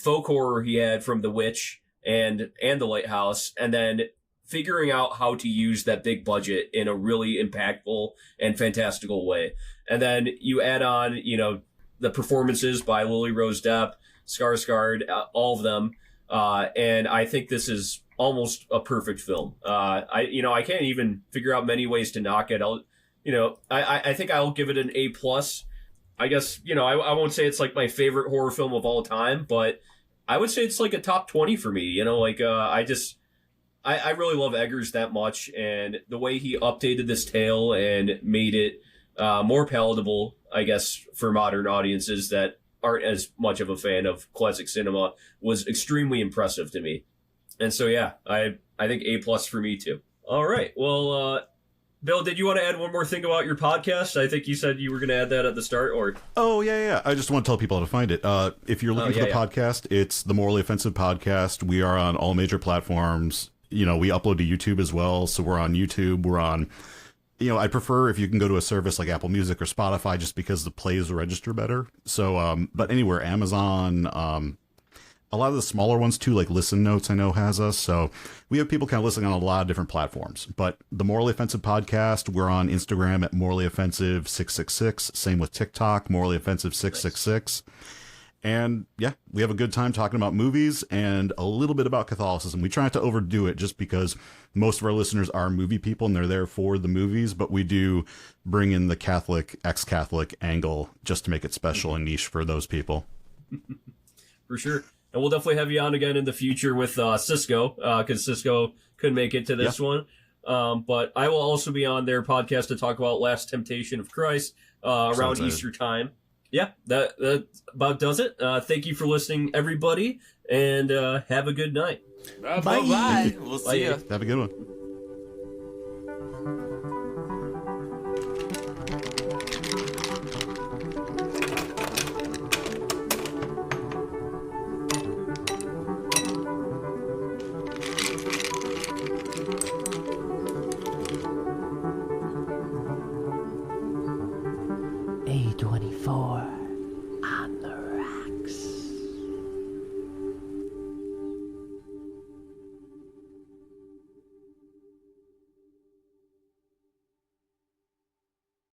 folk horror he had from The Witch and The Lighthouse, and then figuring out how to use that big budget in a really impactful and fantastical way. And then you add on, the performances by Lily Rose-Depp, Skarsgard, all of them. And I think this is almost a perfect film. I can't even figure out many ways to knock it. I think I'll give it an A+. I guess, I won't say it's like my favorite horror film of all time, but I would say it's like a top 20 for me. I really love Eggers that much, and the way he updated this tale and made it more palatable, I guess, for modern audiences that aren't as much of a fan of classic cinema was extremely impressive to me. And so, yeah, I think A+ for me too. All right. Well, Bill, did you want to add one more thing about your podcast? I think you said you were going to add that at the start, or? Oh, yeah. I just want to tell people how to find it. If you're looking for the podcast, it's the Morally Offensive Podcast. We are on all major platforms. We upload to YouTube as well. So we're on YouTube. We're on, I prefer if you can go to a service like Apple Music or Spotify just because the plays register better. So, but anywhere, Amazon, a lot of the smaller ones too, like Listen Notes, I know has us. So we have people kind of listening on a lot of different platforms. But the Morally Offensive Podcast, we're on Instagram at Morally Offensive 666. Same with TikTok, Morally Offensive 666. And yeah, we have a good time talking about movies and a little bit about Catholicism. We try not to overdo it just because most of our listeners are movie people and they're there for the movies, but we do bring in the Catholic, ex-Catholic angle just to make it special and niche for those people. For sure. And we'll definitely have you on again in the future with Cisco, because Cisco couldn't make it to this one. But I will also be on their podcast to talk about Last Temptation of Christ around Easter time. Yeah, that about does it. Thank you for listening, everybody, and have a good night. Bye. We'll see you. Have a good one.